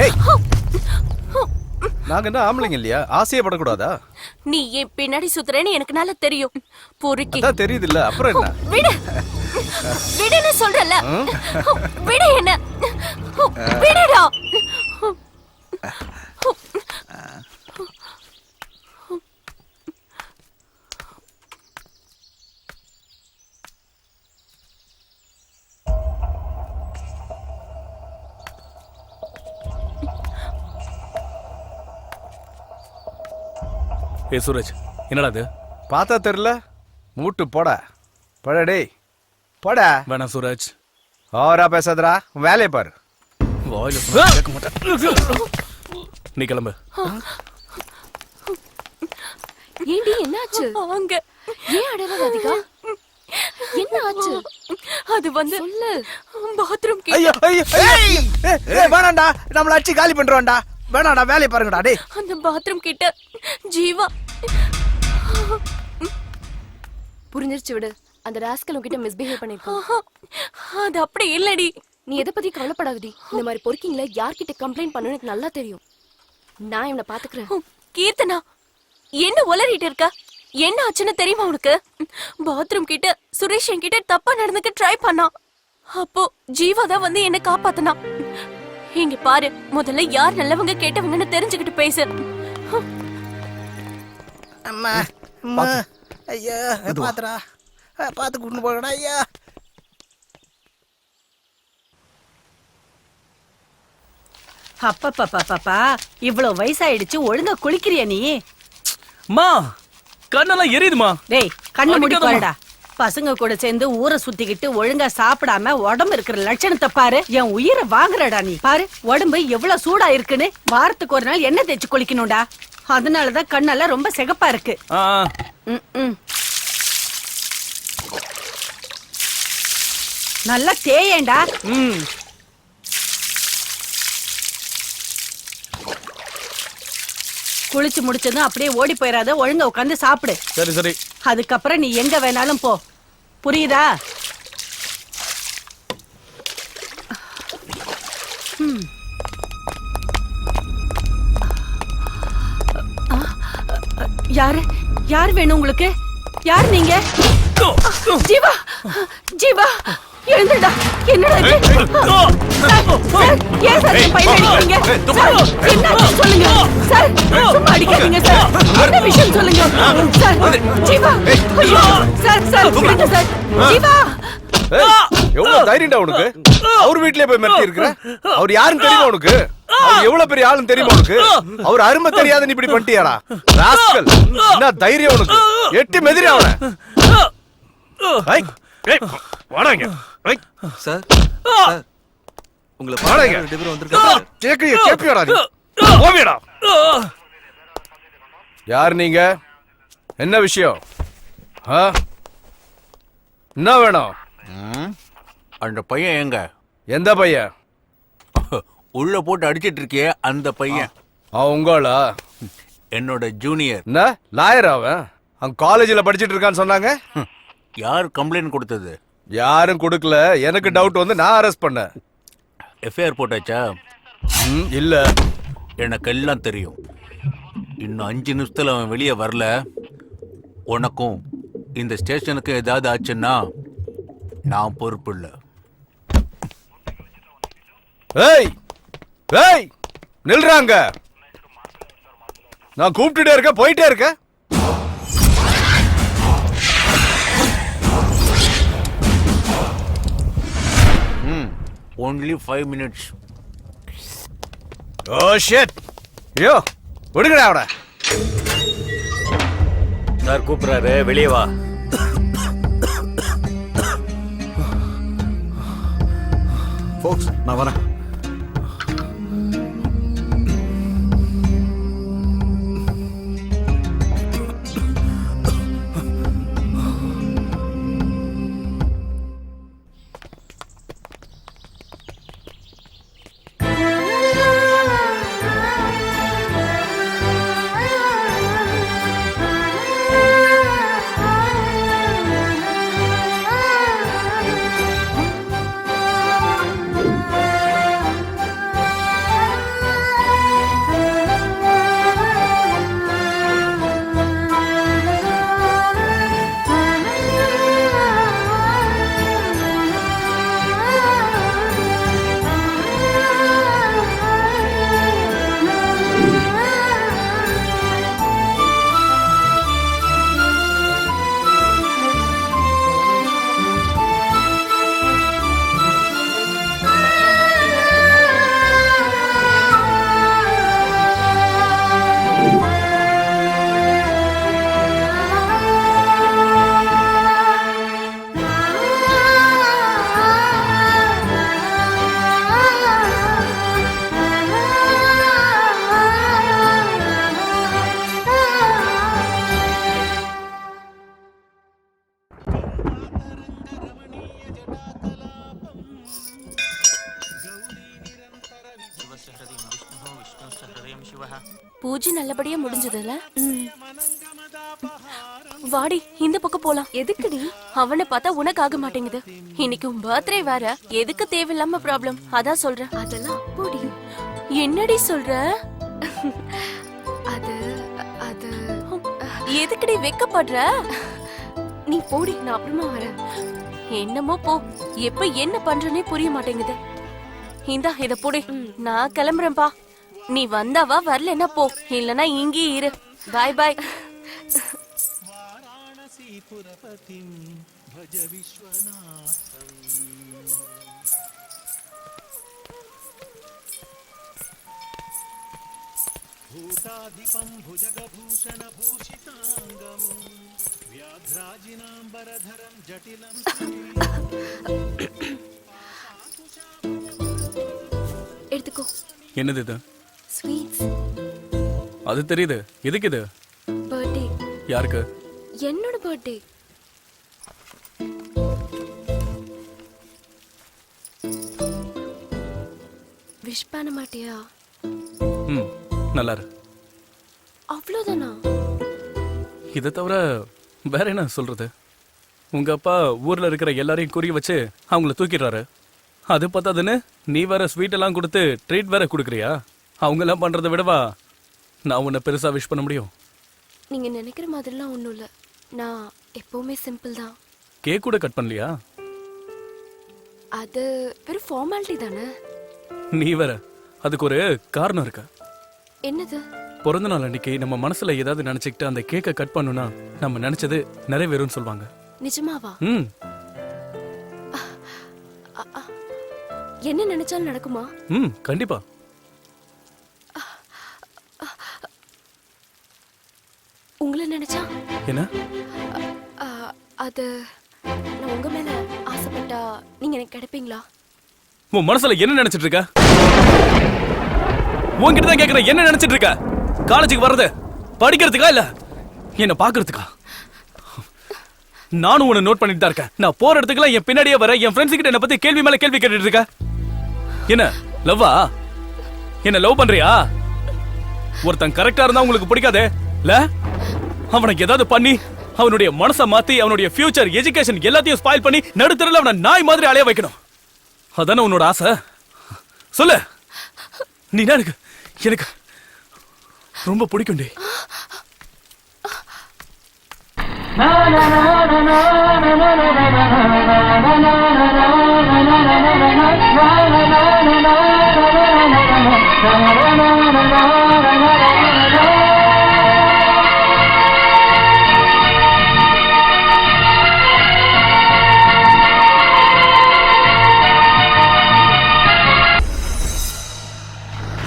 ஏய், நாங்க என்ன ஆம்பளைங்க இல்லையா? ஆசையப்படக்கூடாதா?
நீ என் பின்னாடி சுத்துறேன்னு எனக்கு நல்லா தெரியும். பொறுக்கி
அதான் தெரியுது இல்ல, அப்புறம் என்ன?
விடு விடுன்னு சொல்றல. விடு என்ன, விடுடா.
ஏ சூரஜ், என்னடா இது?
பார்த்தா தெரியல, மூட்டு போட போடா. டேய் போடா.
வேணாம் சூரஜ்,
ஓவரா பேசாதடா, வேலையை பாரு.
வாயில சொன்னா கேட்க மாட்டேன். நீ கிளம்பு.
ஏண்டி என்னாச்சு? அங்க ஏன் அடற ராதிகா? என்ன ஆச்சு? அது வந்து சொல்லு. Bathroom K.
ஐயோ ஐயோ ஏய் வேணாம்டா, நம்மள அடிச்சு காலி பண்றோம்டா. வேணாம்டா, வேலையை பாருங்கடா. டேய்
அந்த பாத்ரூம் கிட்ட ஜீவா.
புரிஞ்சிருச்சு, விடு. அந்த ராஸ்கல் உன்கிட்ட மிஸ்பிஹேவ் பண்ணிருக்கான்.
அது அப்படி இல்லடி.
நீ எதை பத்தி கவலைப்படாதடி. இந்த மாதிரி பொறுக்கிங்கள யார்கிட்ட கம்ப்ளைண்ட் பண்ணனும் எனக்கு நல்லா தெரியும். நான் இவனை பாத்துக்கிறேன்.
கீர்த்தனா, என்ன உளறிட்டு இருக்க? என்ன ஆச்சுன்னு தெரியுமா உனக்கு? பாத்ரூம் கிட்ட சுரேஷ் என்கிட்ட தப்பா நடந்துக்க ட்ரை பண்ணான். அப்போ ஜீவா தான் வந்து என்ன காப்பாத்தனா. இங்க பாரு, முதல்ல யார் நல்லவங்க கேட்டவங்கன்னு தெரிஞ்சுக்கிட்டு பேசு.
அம்மா அம்மா ஐயா பாத்துடா, பாத்து கூட்டு போகடா. ஐயா
அப்பப்பா, இவ்வளவு வயசாயிடுச்சு, ஒழுங்கா குளிக்கிறியா நீ?
மா கண்ணெல்லாம் எரியுதுமா.
டேய் கண்ணு மூடி பாருடா. பசங்க கூட சேர்ந்து ஊரை சுத்திக்கிட்டு ஒழுங்கா சாப்பிடாம உடம்பு இருக்கிற லட்சணத்தை பாரு. என் உயிரை வாங்குறடா நீ. பாரு உடம்பு எவ்வளவு சூடா இருக்குன்னு. வாரத்துக்கு ஒரு நாள் எண்ணெய் தேய்ச்சி குளிக்கணும்டா. அதனாலதான் கண்ணெல்லாம் ரொம்ப சிகப்பா இருக்கு. நல்லா தேயேண்டா. குளிச்சு முடிச்சதும் அப்படியே ஓடி போயிடாத, ஒழுங்கா உட்காந்து சாப்பிடு.
சரி சரி.
அதுக்கப்புறம் நீ எங்க வேணாலும் போ, புரியுதா? யாரு யார் வேணும் உங்களுக்கு? யார் நீங்க? ஜீவா, ஜீவா எழுந்துடா. என்னடா இது? சார், ஏன் சார் என் பையனை அடிக்கிறீங்க? சார், என்னாச்சு சொல்லுங்க. சார், சும்மா அடிக்காதீங்க சார். என்ன விஷயம் சொல்லுங்க. சார், ஜீவா. ஐயோ, சார், சார், விடுங்க சார். ஜீவா.
எவ்வளவு தைரியம்டா உனக்கு? அவர் வீட்லயே போய் மிரட்டி இருக்கிற? அவர் யாருன்னு தெரியுமா உனக்கு? அவர் எவ்வளவு பெரிய ஆளுன்னு தெரியுமா உனக்கு? அவர் அருமை தெரியாத நீ இப்படி பண்ணிட்டியாடா ராஸ்கல். என்ன தைரியம் உனக்கு? எட்டி மெதிரி அவனை. வாடாங்க
சார் உங்களை
வாடாங்க.
ரெண்டு பேரும் வந்திருக்காங்க
கேப்பியாடா நீ ஓவியடா யார் நீங்க என்ன விஷயம் என்ன வேணும்
அந்த பையன் எங்க
எந்த பையன்
உள்ள போட்டு அடிச்சிட்டு இருக்கியே அந்த பையன்
அவன் உங்களா
என்னோட ஜூனியர்.
என்ன லாயர் அவன் அவன் காலேஜில் படிச்சிட்டு இருக்கான்னு சொன்னாங்க.
யார் கம்ப்ளைண்ட் கொடுத்தது?
யாரும் கொடுக்கல. எனக்கு டவுட் வந்து நான் அரெஸ்ட் பண்ணேன்.
எஃப்ஐஆர் போட்டாச்சா?
இல்ல,
எனக்கு எல்லாம் தெரியும். இன்னும் 5 நிமிஷத்துல அவன் வெளியே வரல, உனக்கும் இந்த ஸ்டேஷனுக்கு ஏதாவது ஆச்சுன்னா நான் பொறுப்பு இல்லை.
ஏய் ஏய் நில்றாங்க. நான் கூப்பிட்டுட்டே இருக்க, போயிட்டே இருக்க.
only 5 minutes.
Oh shit. ஐயோ விடுங்கடா அவட.
சார் கூப்பிடுறாரு, வெளியே வா.
ஃபோக்ஸ் நான் வரேன்.
பூஜை நல்லபடியா முடிஞ்சதுல. வாடி இந்த பக்கம் போலாம். எதுக்குடி? அவனை பார்த்தா உனக்கு ஆக மாட்டேங்குது. இன்னைக்கு உன் பர்த்டே வேற, எதுக்கு தேவையில்லாம ப்ராப்ளம்? அதான் சொல்றேன். அதெல்லாம் போடி. என்னடி சொல்ற? அது அது எதுக்குடி வெக்கப்படுற? நீ போடி, நான் அப்புறமா வரேன். என்னமோ போ. எப்ப என்ன பண்றனே புரிய மாட்டேங்குது. இந்தா இத போடி, நான் கிளம்புறேன்பா. நீ வந்தாவா, வரலன்னா போ, இல்லனா இங்கே இரு. பாய் பாய்.
భూతాధిపం భుజగభూషణ భూషితాంగం వ్యాఘ్రాజినాంబరధరం జటిలం.
எடுத்துக்கோ.
என்னது இது?
ஸ்வீட்ஸ்.
அது தெரியுது. எதுக்கு இது?
பர்த்டே.
யாருக்கு?
என்னோட பர்த்டே. விஷ் பண்ண மாட்டியா?
நல்லா இரு.
அவ்வளவுதானா?
இதை தவிர வேற என்ன சொல்றது? உங்க அப்பா ஊர்ல இருக்கிற எல்லாரையும் குறி வச்சு அவங்கள தூக்கிடுறாரு. அது பத்தாதுன்னு நீ வேற ஸ்வீட் எல்லாம் கொடுத்து ட்ரீட் வேற கொடுக்குறியா? அவங்க எல்லாம் பண்றதை விடவா நான் உன்னை பெருசா விஷ் பண்ண முடியும்?
நீங்க நினைக்கிற மாதிரிலாம் ஒண்ணும் இல்ல. நான் எப்பவுமே சிம்பிள் தான்.
கேக் கூட கட் பண்ணலையா?
அது வெறும் ஃபார்மாலிட்டி தானே.
நீ வேற, அதுக்கு ஒரு காரணம் இருக்கு.
என்னது?
பிறந்த நாள் அன்னைக்கு நம்ம மனசுல ஏதாவது நினைச்சுக்கிட்டு அந்த கேக்கை கட் பண்ணுனா நம்ம நினைச்சது நிறைவேறும்னு சொல்லுவாங்க.
நிஜமாவா? என்ன நினைச்சாலும் நடக்குமா?
கண்டிப்பா.
உங்களை நினைச்சா
என்ன?
அது
நான் உங்க மேல ஆசைப்பட்டா நீங்க எனக்கு கிடைப்பீங்களா?
உன் மனசுல என்ன நினைச்சிட்டு இருக்க? உன்கிட்ட தான் கேக்குறேன், என்ன நினைச்சிட்டு இருக்க? காலேஜுக்கு வர்றது படிக்கிறதுக்கா இல்ல என்ன பாக்குறதுக்கா? நானும் உன்னை நோட் பண்ணிட்டு தான் இருக்கேன். நான் போற இடத்துக்குலாம் என் பின்னாடியே வர என் ஃப்ரெண்ட்ஸ் கிட்ட என்ன பத்தி கேள்வி மேல கேள்வி கேட்டுட்டு இருக்க. என்ன லவ்வா? என்ன லவ் பண்றியா? ஒருத்தன் கரெக்டா இருந்தா உங்களுக்கு பிடிக்காதே இல்ல? அவனுக்கு ஏதாவது பண்ணி அவனுடைய மனசை மாத்தி அவனுடைய ஃபியூச்சர் எஜுகேஷன் எல்லாத்தையும் ஸ்பாயில் பண்ணி நடுத்தரல அவனை நாய் மாதிரி அலைய வைக்கணும். அதானே உன்னோட ஆசை? சொல்லு. நீ எனக்கு எனக்கு ரொம்ப பிடிக்கும் டி.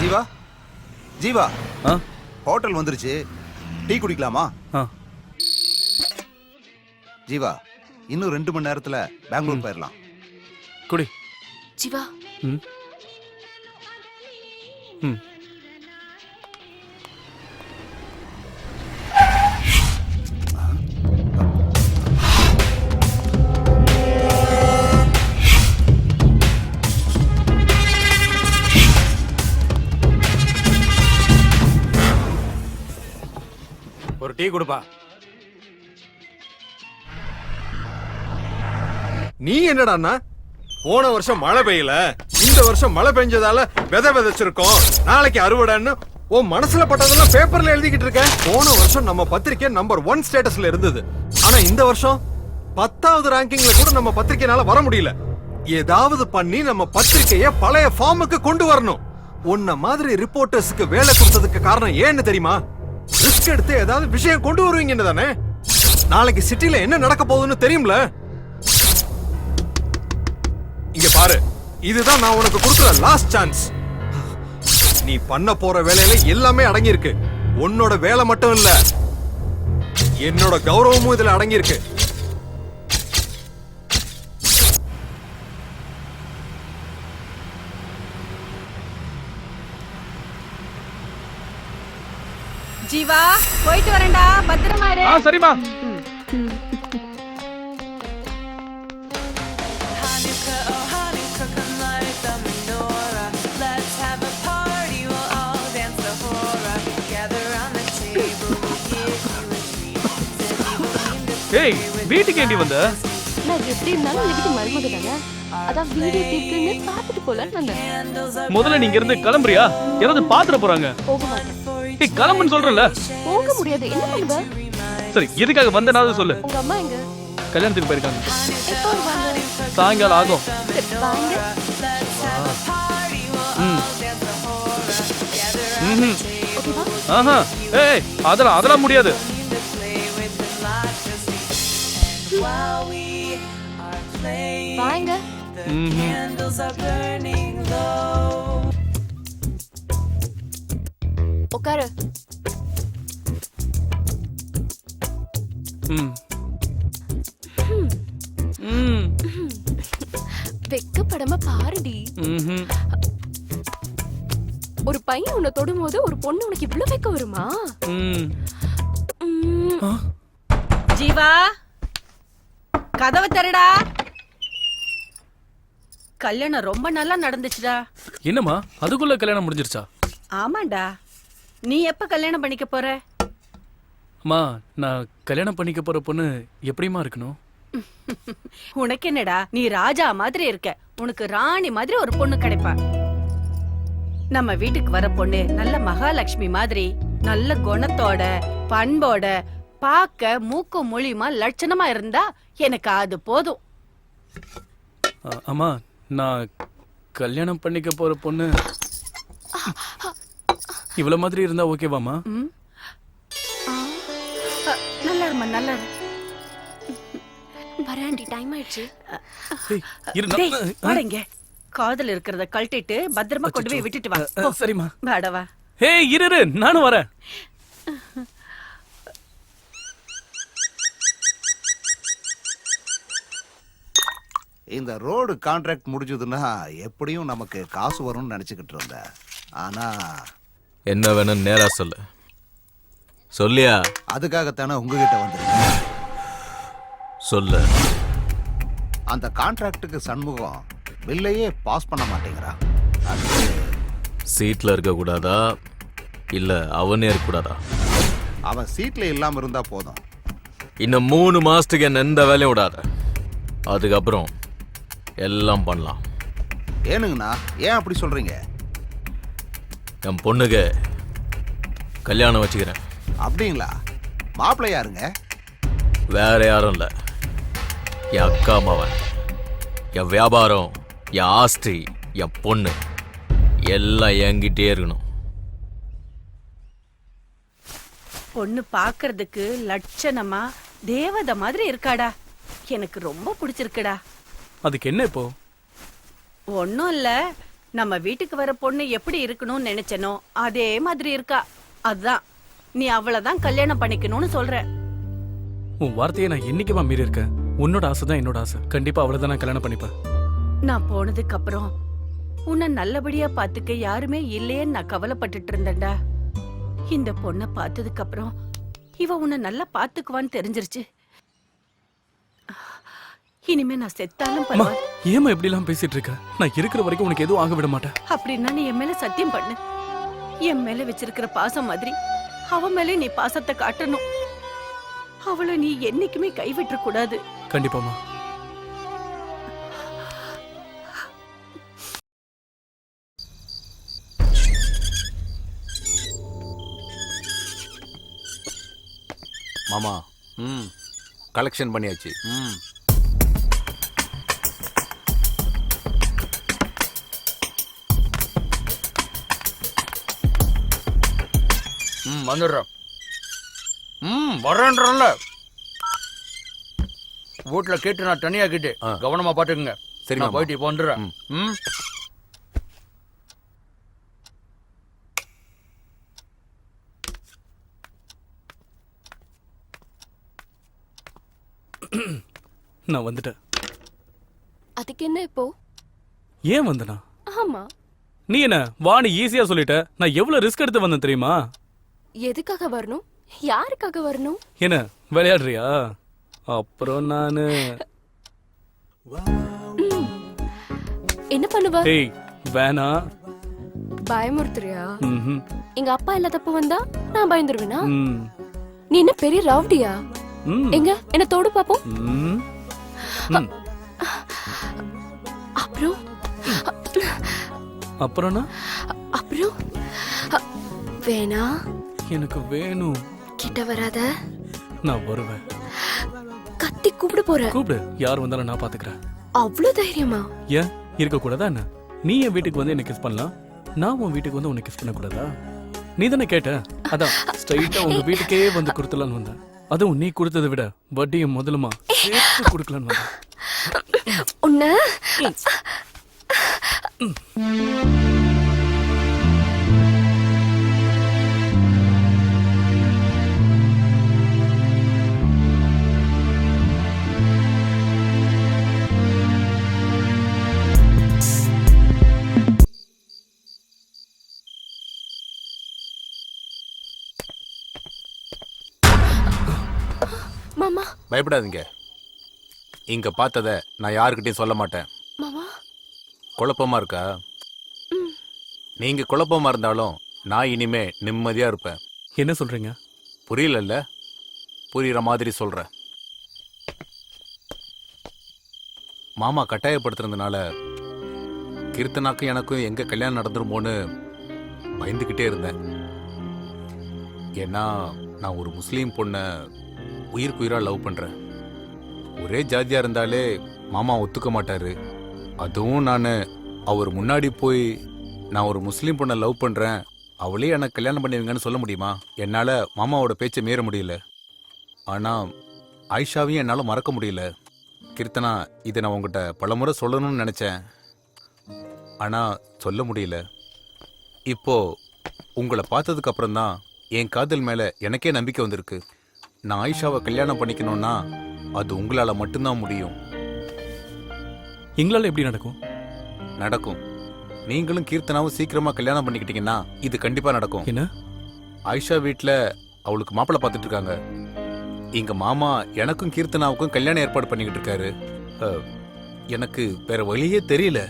ஜீவா ஜீவா, ஹோட்டல் வந்துருச்சு, டீ குடிக்கலாமா? ஜீவா, இன்னும் 2 மணி நேரத்துல பெங்களூர் போயிடலாம்.
குடி.
ஜீவா.
ஒரு டீ கொடுப்பா.
நீ என்னடான்னா போன வருஷம் மழை பெய்யல, இந்த வருஷம் மழை பெஞ்சதால விதை விதைச்சிருக்கோம், நாளைக்கு அறுவடைன்னு உன் மனசுல பட்டதெல்லாம் பேப்பர்ல எழுதிக்கிட்டு இருக்க. போன வருஷம் நம்ம பத்திரிக்கை நம்பர் 1 ஸ்டேட்டஸ்ல இருந்தது. ஆனா இந்த வருஷம் 10வது ரேங்கிங்ல கூட நம்ம பத்திரிக்கைனால வர முடியல. ஏதாவது பண்ணி நம்ம பத்திரிக்கைய பழைய ஃபார்முக்கு கொண்டு வரணும். உன்ன மாதிரி ரிப்போர்ட்டர்ஸ்க்கு வேலை கொடுத்ததுக்கு காரணம் ஏன்னு தெரியுமா? ரிஸ்க் எடுத்து ஏதாவது விஷயம் கொண்டு வருவீங்கன்னு தானே. நாளைக்கு சிட்டில என்ன நடக்க போகுதுன்னு தெரியும்ல. இங்க பாரு, இதுதான் நான் உனக்கு கொடுக்கிற லாஸ்ட் சான்ஸ். நீ பண்ண போற வேலையில எல்லாமே அடங்கி இருக்கு. உன்னோட வேலை மட்டும் இல்ல, என்னோட கௌரவமும் இதுல அடங்கி இருக்கு.
ஜீவா, போயிட்டு வரேன்டா, பத்திரமா இரு.
சரிமா. ஏய், வீட்டுக்கு ஏண்டி வந்த?
நான் எப்படி இருந்தாலும் இந்த வீட்டு மருமக தானே, அதான் வீடு இருக்குன்னு பார்த்துட்டு போலான்னு வந்தேன்.
முதல்ல நீங்க இருந்து கிளம்புறியா? யாராவது பாத்துற போறாங்க.
போக மாட்டேன்.
ஏய், கிளம்புன்னு சொல்றல.
போக முடியாது, என்ன பண்ணுவ?
சரி, எதுக்காக வந்தனாவது சொல்லு.
உங்க அம்மா எங்க?
கல்யாணத்துக்கு போயிருக்காங்க.
எப்போ வருவாங்க?
சாயங்காலம் ஆகும்.
வாங்க.
ஆஹா, ஏய், அதெல்லாம் முடியாது.
வாங்க. உட்காரு. வெக்கப்படாம பாருடி. ஒரு பையன் உன்னை தொடும்போது ஒரு பொண்ணு உனக்கு இவ்வளவு வெக்க வருமா?
ஜீவா, கதவை தரடா. கல்யாணம் ரொம்ப நல்லா நடந்துச்சுடா.
என்னம்மா, அதுக்குள்ள கல்யாணம் முடிஞ்சிருச்சா?
ஆமாண்டா. நீ எப்ப கல்யாணம் பண்ணிக்க போற?
அம்மா, நான் கல்யாணம் பண்ணிக்க போற பொண்ணு எப்படிமா இருக்கணும்?
உனக்கு என்னடா, நீ ராஜா மாதிரி இருக்க. உனக்கு ராணி மாதிரி ஒரு பொண்ணு கிடைப்பா. நம்ம வீட்டுக்கு வர பொண்ணு நல்ல மகாலட்சுமி மாதிரி, நல்ல குணத்தோட பண்போட, பார்க்க மூக்கும் மொழியுமா லட்சணமா இருந்தா எனக்கு அது போதும்.
அம்மா, நான் கல்யாணம் பண்ணிக்க போற பொண்ணு இவ்வளவு மாதிரி இருந்தா ஓகேவாமா?
நல்லா இருமா, நல்லா இரு.
வராண்டி, டைம் ஆயிடுச்சு.
வாடங்க. காதல் இருக்கிறத கழட்டிட்டு பத்திரமா கொண்டு போய் விட்டுட்டு வா.
சரிம்மா.
வாடவா.
ஹே, இரு, நானும் வரேன்.
இந்த ரோடு கான்ட்ராக்ட் முடிஞ்சதுன்னா எப்படியும் நமக்கு காசு வரும்னு நினைச்சுக்கிட்டு இருந்தேன். ஆனா
என்ன வேணும்னு நேரா சொல்லு. சொல்லியா?
அதுக்காகத்தானே உங்ககிட்ட வந்திருக்கேன்.
சொல்லு.
அந்த கான்ட்ராக்டுக்கு சண்முகம் பில்லையே பாஸ் பண்ண மாட்டேங்கிறான். அது
சீட்ல இருக்க கூடாதா இல்ல அவனே இருக்க கூடாதா?
அவன் சீட்ல இல்லாம இருந்தா போதும்.
இன்னும் 3 மாசத்துக்கு என்ன எந்த வேலையும் விடாத. அதுக்கப்புறம் எல்லாம் பண்ணலாம்.
ஏனுங்கண்ணா ஏன் அப்படி சொல்றீங்க?
என் பொண்ணுக்கு கல்யாணம் வச்சுக்கிறேன்.
அப்படிங்களா? மாப்பிள்ளை யாருங்க?
வேற யாரும் இல்ல, என் அக்கா மவன். என் வியாபாரம், என் ஆஸ்தி, என் பொண்ணு எல்லாம் என்கிட்டே இருக்கணும்.
பொண்ணு பாக்குறதுக்கு லட்சணமா தேவதை மாதிரி இருக்காடா. எனக்கு ரொம்ப பிடிச்சிருக்குடா.
அதுக்கு என்ன இப்போ?
ஒன்னும் இல்ல, நம்ம வீட்டுக்கு வர பொண்ணு எப்படி இருக்கணும்னு நினைச்சனோ அதே மாதிரி இருக்கா. அதான் நீ அவளதான் கல்யாணம் பண்ணிக்கணும்னு சொல்ற.
உன் வார்த்தையை நான் என்னைக்குமா மீறி இருக்கேன்? உன்னோட ஆசை தான் என்னோட ஆசை. கண்டிப்பா அவளை தான் நான் கல்யாணம் பண்ணிப்பேன்.
நான் போனதுக்கு அப்புறம் உன்னை நல்லபடியா பாத்துக்க யாருமே இல்லையேன்னு நான் கவலைப்பட்டுட்டு இருந்தேன்டா. இந்த பொண்ணை பார்த்ததுக்கு அப்புறம் இவ உன்னை நல்லா பாத்துக்குவான்னு தெரிஞ்சிருச்சு. இனிமே நான் செத்தாலும் பரவாயில்ல.
ஏமா இப்படி எல்லாம் பேசிட்டு இருக்க? நான் இருக்கிற வரைக்கும் உனக்கு எதுவும் ஆக விட மாட்டேன்.
அப்படின்னா நீ என் மேல சத்தியம் பண்ணு. என் மேல வச்சிருக்கிற பாசம் மாதிரி அவ மேல நீ பாசத்தை காட்டணும். அவளை நீ என்னைக்குமே கைவிட்ட கூடாது.
கண்டிப்பாமா.
மாமா கலெக்ஷன் பண்ணியாச்சு.
வந்துடுறோம். வரேன்றல வீட்டுல கேட்டு நான் தனியா கேட்டு கவனமா பாத்துக்குங்க.
சரி,
நான் போயிட்டு இப்போ வந்துடுறேன்.
நான் வந்துட்டேன்.
அதுக்கு என்ன இப்போ?
ஏன் வந்தனா?
ஆமா,
நீ என்ன வாணி ஈஸியா சொல்லிட்ட. நான் எவ்வளவு ரிஸ்க் எடுத்து வந்தேன் தெரியுமா?
எதுக்காக வரணும்? யாருக்காக வரணும்?
என்ன விளையாடுறியா? அப்புறம் நானு
என்ன பண்ணுவ?
ஏய் வேணா.
பயமுறுத்துறியா?
ம்ஹும்.
எங்க அப்பா இல்லாதப்ப வந்தா நான் பயந்துருவேனா?
ம்.
நீ என்ன பெரிய ரவுடியா?
ம்.
எங்க என்ன தொடு பாப்போம்.
ம். ம்.
அப்புறம்
அப்புறம்னா?
அப்புறம் வேணா.
எனக்கு வேணும்.
கிட்ட வராத.
நான் வருவேன்.
கத்தி கூப்பிட போற.
கூப்பிடு, யார் வந்தாலும் நான் பாத்துக்கிறேன்.
அவ்வளவு தைரியமா?
ஏன் இருக்க கூடாதா என்ன? நீ என் வீட்டுக்கு வந்து என்ன கிஸ் பண்ணலாம், நான் உன் வீட்டுக்கு வந்து உன்னை கிஸ் பண்ண கூடாதா? நீ தானே கேட்ட, அதான் ஸ்ட்ரைட்டா உங்க வீட்டுக்கே வந்து கொடுத்துலான்னு வந்தேன். அதுவும் நீ கொடுத்ததை விட வட்டியும் முதலுமா சேர்த்து கொடுக்கலான்னு வந்தேன்.
உன்ன மாமா.
பயப்படாதீங்க. இங்க பார்த்தத நான் யாருக்கிட்டையும் சொல்ல மாட்டேன்.
மாமா
குழப்பமா இருக்கா? நீங்க குழப்பமா இருந்தாலும் நான் இனிமே நிம்மதியா இருப்பேன்.
என்ன சொல்றீங்க?
புரியலல்ல? புரியுற மாதிரி சொல்றேன். மாமா கட்டாயப்படுத்துறதுனால கீர்த்தனாக்கும் எனக்கும் எங்க கல்யாணம் நடந்துருமோன்னு பயந்துகிட்டே இருந்தேன். ஏன்னா நான் ஒரு முஸ்லீம் பொண்ணை உயிருக்குயிரா லவ் பண்றேன். ஒரே ஜாதியா இருந்தாலே மாமா ஒத்துக்க மாட்டாரு. அதுவும் நான் அவர் முன்னாடி போய் நான் ஒரு முஸ்லீம் பொண்ணை லவ் பண்றேன், அவளே எனக்கு கல்யாணம் பண்ணுவீங்கன்னு சொல்ல முடியுமா? என்னால மாமாவோட பேச்சை மீற முடியல. ஆனா ஆயிஷாவையும் என்னால மறக்க முடியல. கீர்த்தனா, இதை நான் உங்ககிட்ட பலமுறை சொல்லணும்னு நினைச்சேன், ஆனா சொல்ல முடியல. இப்போ உங்களை பார்த்ததுக்கு அப்புறம் தான் என் காதல் மேல எனக்கே நம்பிக்கை வந்திருக்கு. நான் ஆயிஷாவை கல்யாணம் பண்ணிக்கணும்னா அது உங்களால மட்டும்தான் முடியும்.
எங்களால எப்படி நடக்கும்?
நடக்கும். நீங்களும் கீர்த்தனாவும் சீக்கிரமா கல்யாணம் பண்ணிக்கிட்டீங்கன்னா இது கண்டிப்பா நடக்கும்.
என்ன?
ஆயிஷா வீட்ல அவளுக்கு மாப்பிள்ளை பார்த்துட்டு இருக்காங்க. எங்க மாமா எனக்கும் கீர்த்தனாவுக்கும் கல்யாணம் ஏற்பாடு பண்ணிக்கிட்டு இருக்காரு. எனக்கு வேற வழியே தெரியல.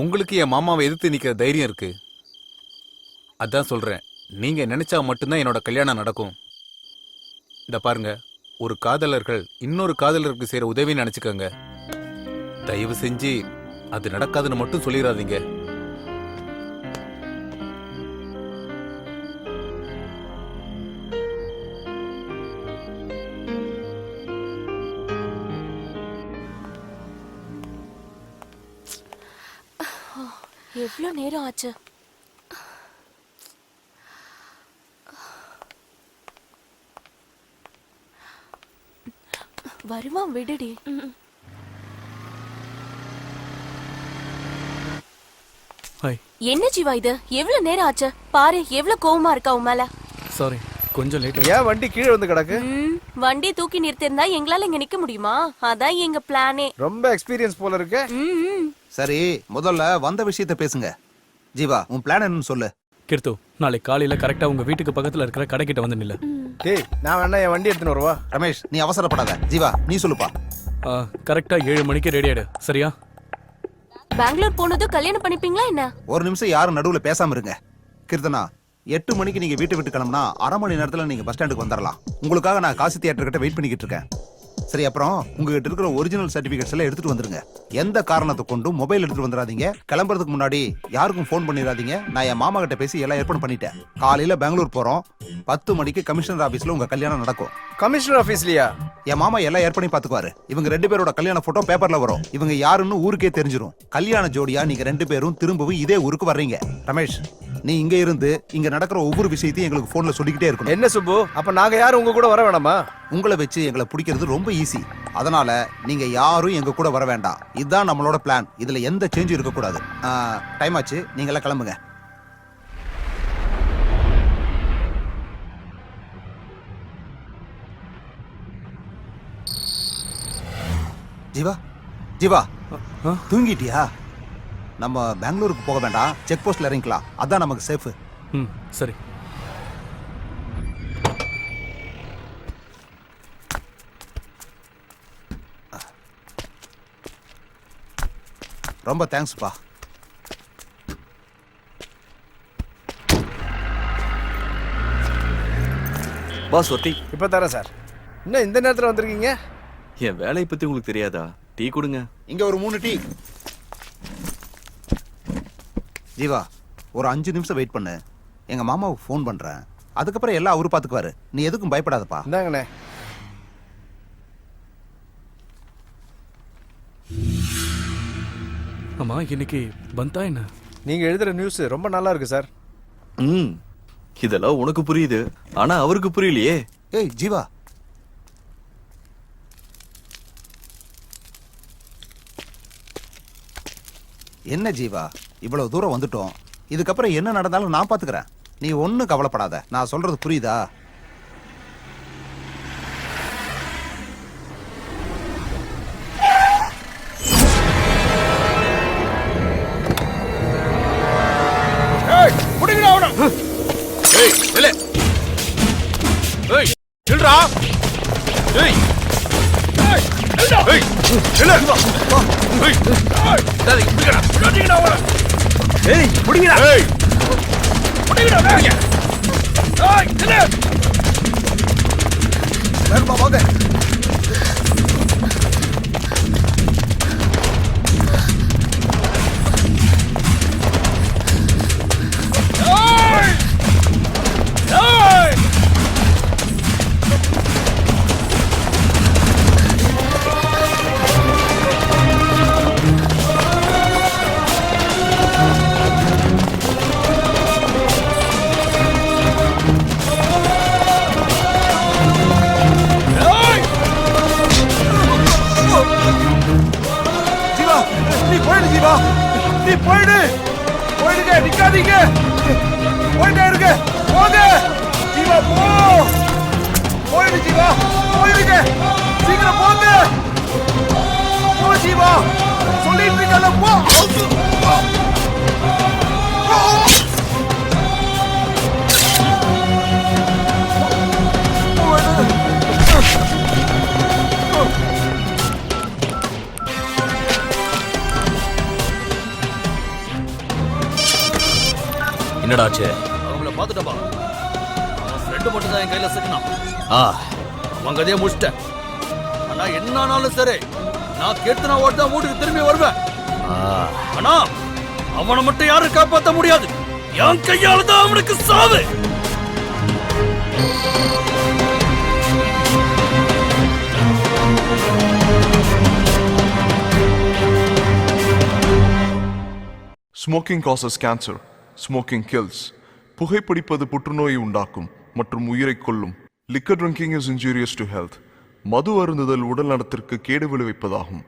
உங்களுக்கு என் மாமாவை எதிர்த்து நிக்கிற தைரியம் இருக்கு. அதான் சொல்றேன், நீங்க நினைச்சா மட்டும்தான் என்னோட கல்யாணம் நடக்கும். இந்த பாருங்க, ஒரு காதலர்கள் இன்னொரு காதலருக்கு செய்யற உதவின்னு நினைச்சுக்கோங்க. தயவு செஞ்சு அது நடக்காதுன்னு மட்டும் சொல்லிடாதீங்க.
எவ்வளவு நேரம் ஆச்சு? வருவான், விடுடி. என்ன ஜீவா இது? எவ்வளவு நேரம் ஆச்சு பாரு. எவ்வளவு கோவமா இருக்கா உன் மேல.
சாரி, கொஞ்சம் லேட்.
ஏன் வண்டி கீழே வந்து கிடக்கு?
வண்டி தூக்கி நிறுத்திருந்தா எங்களால இங்க நிக்க முடியுமா? அதான் எங்க பிளானே.
ரொம்ப எக்ஸ்பீரியன்ஸ் போல இருக்கு.
சரி, முதல்ல வந்த விஷயத்த பேசுங்க. ஜீவா, உன் பிளான் என்னன்னு சொல்லு.
கீர்த்து, நாளைக்கு காலையில கரெக்டா உங்க வீட்டுக்கு பக்கத்துல இருக்கிற கடைக்கிட்ட வந்து நில்ல.
டேய், நான் வேணா என் வண்டி எடுத்துன்னு வருவா.
ரமேஷ், நீ அவசரப்படாத. ஜீவா, நீ சொல்லுப்பா.
கரெக்டா 7 மணிக்கு ரெடி ஆயிடு, சரியா?
பெங்களூர் போனதும் கல்யாணம் பண்ணிப்பீங்களா என்ன?
ஒரு நிமிஷம் யாரும் நடுவுல பேசாம இருங்க. கீர்த்தனா, 8 மணிக்கு நீங்க வீட்டை விட்டு கிளம்புனா 1/2 மணி நேரத்துல நீங்க பஸ் ஸ்டாண்டுக்கு வந்துடலாம். உங்களுக்காக நான் காசி தியேட்டர் கிட்ட வெயிட் பண்ணிக்கிட்டு இருக்கேன். சரி, அப்புறம் உங்ககிட்ட இருக்கிற ஒரிஜினல் சர்டிபிகேட்ஸ் எல்லாம் எடுத்துட்டு வந்துருங்க. எந்த காரணத்தை கொண்டும் மொபைல் எடுத்துட்டு வந்துடாதீங்க. கிளம்புறதுக்கு முன்னாடி யாருக்கும் ஃபோன் பண்ணிடாதீங்க. நான் என் மாமா கிட்ட பேசி எல்லாம் ஏற்பாடு பண்ணிட்டேன். காலையில பெங்களூர் போறோம். 10 மணிக்கு கமிஷனர் ஆபீஸ்ல உங்க கல்யாணம் நடக்கும்.
கமிஷனர் ஆபீஸ்லயா?
என் மாமா எல்லாம் ஏற்பாடு பாத்துக்குவாரு. இவங்க 2 பேரோட கல்யாண போட்டோ பேப்பர்ல வரும். இவங்க யாருன்னு ஊருக்கே தெரிஞ்சிரும். கல்யாண ஜோடியா நீங்க 2 பேரும் திரும்பவும் இதே ஊருக்கு வர்றீங்க. ரமேஷ், நீ இங்க இருந்து இங்க நடக்கிற ஒவ்வொரு விஷயத்தையும் எங்களுக்கு போன்ல சொல்லிக்கிட்டே இருக்கணும்.
என்ன சுப்பு, அப்ப நாங்க யாரும் உங்க கூட வர வேணாமா?
உங்களை வச்சு எங்களை பிடிக்கிறது ரொம்ப ஈஸி. அதனால நீங்க யாரும் எங்க கூட வர வேண்டாம். இதுதான் நம்மளோட பிளான். இதுல எந்த சேஞ்சும் இருக்க கூடாது. டைம் ஆச்சு, நீங்க எல்லாம் கிளம்புங்க. ஜீவா, ஜீவா, தூங்கிட்டியா? நம்ம பெங்களூருக்கு போக வேண்டாம், செக் போஸ்ட்ல இறங்கிக்கலாம். அதான் நமக்கு சேஃப்.
சரி.
ரொம்ப தேங்க்ஸ்ப்பா.
பாஸ் ஒத்தி.
இப்ப தரேன் சார். என்ன இந்த நேரத்துல வந்திருக்கீங்க?
என் வேலையை பத்தி உங்களுக்கு தெரியாதா? டீ கொடுங்க.
இங்க ஒரு 3 டீ. ஜீவா, ஒரு 5 நிமிஷம் வெயிட் பண்ணு. எங்க மாமாவுக்கு ஃபோன் பண்றேன். அதுக்கப்புறம் எல்லாம் அவரு பாத்துக்குவாரு. நீ எதுக்கும் பயப்படாதப்பா.
இந்தாங்கண்ணே.
ஆமா, இன்னைக்கு பந்தா என்ன?
நீங்க எழுதுற நியூஸ் ரொம்ப நல்லா இருக்கு சார்.
இதெல்லாம் உனக்கு புரியுது, ஆனா அவருக்கு புரியலையே.
ஏய் ஜீவா, என்ன ஜீவா, இவ்வளவு தூரம் வந்துட்டோம். இதுக்கப்புறம் என்ன நடந்தாலும் நான் பாத்துக்கிறேன். நீ ஒன்னும் கவலைப்படாத. நான் சொல்றது புரியுதா?
ஏய், நில்லு. ஏய், நில்றா. ஏய். ஏய், நில்றா. ஏய், நில்லு. ஏய். டேய், புடிங்கடா. புடிங்கடா அவள. ஏய், புடிங்கடா. ஏய். புடிங்கடா. ஏய். ஏய், நில்லு.
வேணுமா வாங்க.
நீ போயிடு. போயிடுங்க, நிக்காதீங்க. போயிட்டே இருங்க. போங்க. ஜீவா போ. போயிடு ஜீவா. போயிடுங்க. சீக்கிரம் போங்க. போ ஜீவா. சொல்லிட்டு இருக்கல போ.
என்னடாச்சு?
அவங்கள பாத்துட்டப்பா. அவன் ஃப்ரெண்டு மட்டும் தான் என் கையில சிக்கினான். அவன் கதையை முடிச்சிட்டேன். ஆனா என்ன ஆனாலும் சரி, நான் கீர்த்தனா ஓட்ட வீட்டுக்கு திரும்பி வருவேன். ஆனா அவனை மட்டும் யாரும் காப்பாத்த முடியாது. என் கையால தான் அவனுக்கு சாவு.
Smoking causes cancer, smoking kills. புகைப்பிடிப்பது புற்றுநோயை உண்டாக்கும் மற்றும் உயிரை கொல்லும். Liquor drinking is injurious to health. மது அருந்துதல் உடல் நலத்திற்கு கேடு விளைவிப்பதாகும்.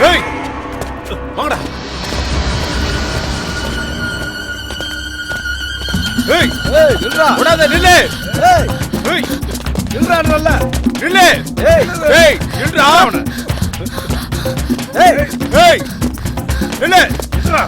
ஏய் வாங்கடா. ஏய் நில்றா. ஓடாத நில்லு. ஏய் நில்றான்றல்ல. நில்லு. ஏய் நில்றா. ஏய் நில்லு. நில்றா.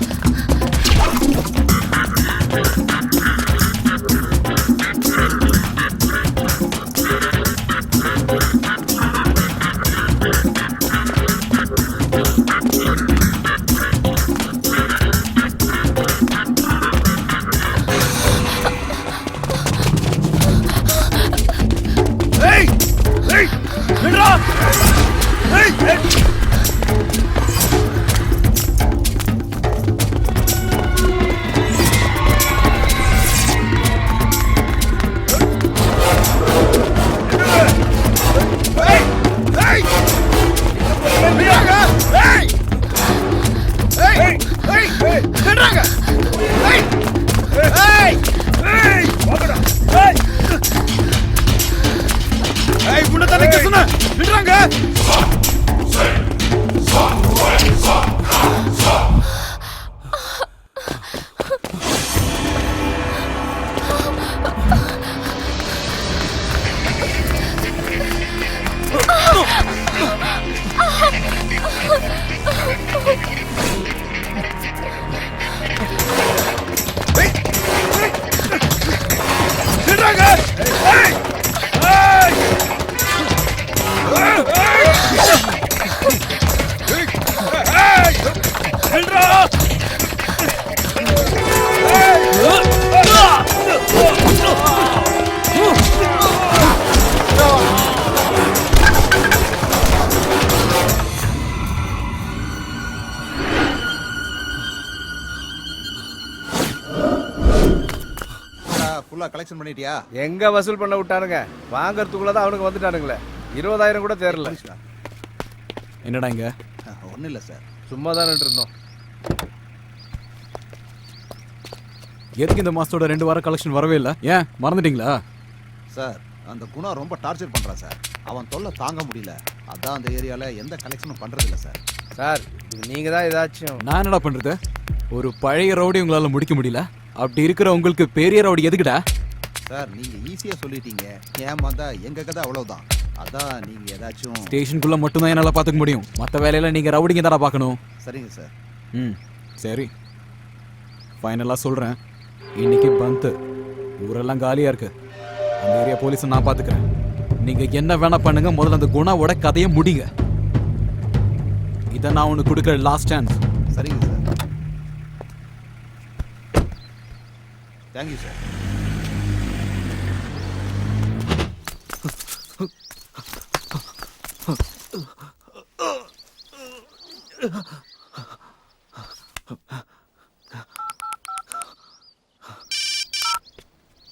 கலெக்ஷன் பண்ணிட்டியா?
எங்க வசூல் பண்ண விட்டானுங்க? வாங்கறதுக்குள்ளதான் அவனுக்கு வந்துட்டானுங்களே. 20,000 கூட தேரல.
என்னடா இங்க?
ஒன்றும் இல்லை சார்,
சும்மா தான் இருந்தோம்.
எதுக்கு இந்த மாசத்தோட 2 வார கலெக்ஷன் வரவே இல்லை? ஏன் மறந்துட்டீங்களா?
சார் அந்த குணா ரொம்ப டார்ச்சர் பண்ணுறான் சார். அவன் தொல்லை தாங்க முடியல. அதான் அந்த ஏரியாவில் எந்த கலெக்ஷனும் பண்ணுறதில்ல சார்.
சார் இது நீங்கள் தான் ஏதாச்சும்.
நான் என்னடா பண்ணுறது? ஒரு பழைய ரவுடி உங்களால் முடிக்க முடியல. அப்படி இருக்கிற உங்களுக்கு பெரிய ரவுடி எதுக்குடா?
சார் நீங்கள் ஈஸியாக சொல்லிட்டீங்க. ஏமாந்தா எங்கள் கதை அவ்வளோதான். அதான் நீங்கள் ஏதாச்சும்.
ஸ்டேஷனுக்குள்ளே மட்டும்தான் என்னால் பார்த்துக்க முடியும். மற்ற வேலையில் நீங்கள் ரவுடிங்க தானே பார்க்கணும்.
சரிங்க சார்.
சரி, ஃபைனலாக சொல்கிறேன். இன்னைக்கு பந்து ஊரெல்லாம் காலியாக இருக்கு. அந்த ஏரியா போலீஸை நான் பார்த்துக்கிறேன். நீங்கள் என்ன வேணா பண்ணுங்க, முதல்ல அந்த குணாவோட கதையை முடிங்க. இதை நான் உனக்கு கொடுக்குற லாஸ்ட் சான்ஸ்.
சரிங்க sir. Thank you sir.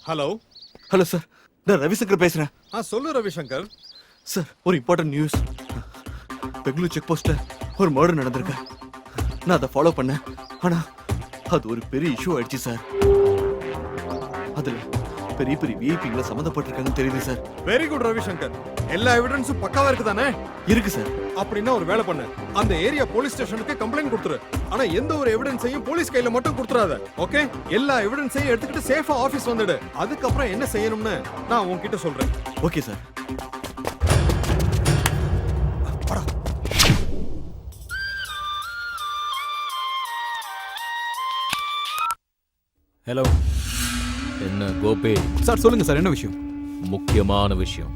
Hello hello sir, நான் ரவிசங்கர் பேசுறேன்.
சொல்லு ரவிசங்கர்.
சார் ஒரு இம்பார்ட்டன்ட் நியூஸ். பெங்களூர் செக் போஸ்ட்ல ஒரு மர்டர் நடந்திருக்கு. நான் அதை ஃபாலோ பண்ணேன். ஆனா அது ஒரு பெரிய இஷ்யூ ஆயிடுச்சு சார். அதுல பெரிய பெரிய விஐபிங்களை சம்மந்தப்பட்டிருக்காங்கன்னு தெரியுது சார்.
Very good Ravishankar. எல்லா எவிடன்ஸும் பக்காவா இருக்கு தானே?
இருக்கு சார்.
அப்படின்னா ஒரு வேலை பண்ணு, அந்த ஏரியா போலீஸ் ஸ்டேஷனுக்கு கம்ப்ளைண்ட் கொடுத்துரு. ஆனா எந்த ஒரு எவிடன்ஸையும் போலீஸ் கையில மட்டும் கொடுத்துறாத. ஓகே? எல்லா எவிடன்ஸையும் எடுத்துக்கிட்டு சேஃபா ஆபீஸ் வந்துடு. அதுக்கப்புறம் என்ன செய்யணும்னு நான் உன்கிட்ட சொல்றேன்.
Okay sir.
ஹலோ.
என்ன கோபி?
சார் சொல்லுங்க சார், என்ன விஷயம்?
முக்கியமான விஷயம்.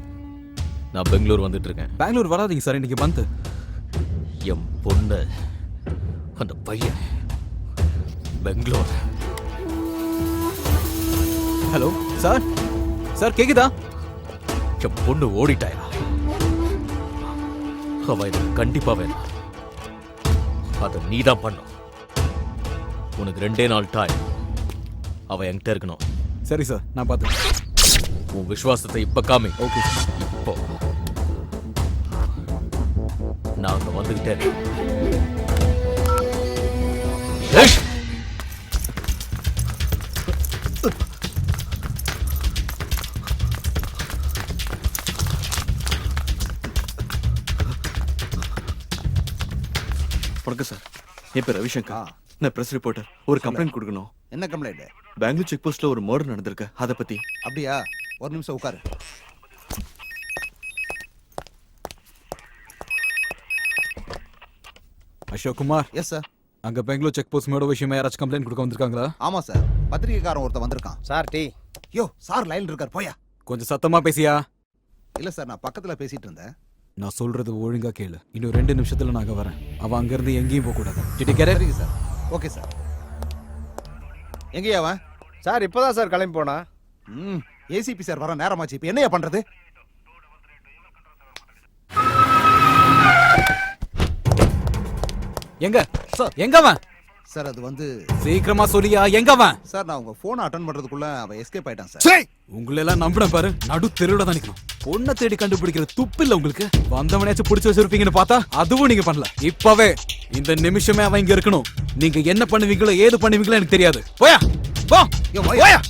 நான் பெங்களூர் வந்துட்டு இருக்கேன்.
பெங்களூர் வராதீங்க சார், இன்னைக்கு பந்த்.
என் பொண்ணு, அந்த பையன் பெங்களூர்.
Hello sir. சார் கேக்குதா?
என் பொண்ணு ஓடிட்டாயா? அவ எனக்கு கண்டிப்பா வேணும். அதை நீதான் பண்ணும். உனக்கு 2 நாள் டைம். அவ என்கிட்ட இருக்கணும்.
சரி சார், நான் பார்த்துக்கிறேன்.
உன் விசுவாசத்தை இப்ப காமி.
ஓகே.
இப்போ நான் அங்க வந்துகிட்டே இருக்கேன்.
வணக்கம் சார். என் பேர் ரவிசங்கர். நான் பிரஸ் ரிப்போர்ட்டர். ஒரு கம்ப்ளைண்ட் கொடுக்கணும்.
என்ன கம்ப்ளைண்ட்?
பெங்களூர் செக் போஸ்ட்ல ஒரு மர்டர் நடந்திருக்கு, அதை பத்தி.
அப்படியா? ஒரு நிமிஷம் உட்காரு.
அசோக் குமார்.
Yes sir.
அங்க பெங்களூர் செக் போஸ்ட் மேட விஷயமா யாராச்சும் கம்ப்ளைண்ட் கொடுக்க வந்திருக்காங்களா?
ஆமா சார், பத்திரிகைக்காரன் ஒருத்தன் வந்திருக்கான்.
Sir tea.
யோ சார் லைன்ல இருக்கார், போயா.
கொஞ்சம் சத்தமா பேசியா?
இல்ல சார், நான் பக்கத்துல பேசிட்டு இருந்தேன்.
நான் சொல்றது ஒழுங்கா கேளு. இன்னும் 2 நிமிஷத்துல நான் அங்க வரேன். அவன் அங்க இருந்து எங்கேயும் போக கூடாது.
சரிங்க சார். Okay sir. எங்கேயா அவன்?
சார் இப்பதான் சார் கிளம்பி போனா.
ஏசிபி சார் வர நேரமாச்சு, இப்ப என்னையா பண்றது?
எங்க
சார்?
எங்க அவன்?
சார் அது வந்து
சீக்கிரமா சொல்லியா, எங்க அவன்?
சார் நான் உங்க போனை அட்டெண்ட் பண்றதுக்குள்ள அவன் எஸ்கேப் ஆயிட்டான் சார்.
உங்களை எல்லாம் நம்பின பாரு, நடு தெருவுல தான் நிக்கணும். பொண்ணை தேடி கண்டுபிடிக்கிற துப்பு இல்ல உங்களுக்கு. வந்தவனையாச்சும் பிடிச்சு வச்சிருப்பீங்கன்னு பார்த்தா அதுவும் நீங்க பண்ணல. இப்பவே இந்த நிமிஷமே அவன் இங்க இருக்கணும். நீங்க என்ன பண்ணுவீங்களோ ஏது பண்ணுவீங்களோ எனக்கு தெரியாது. போயா போ. போயா.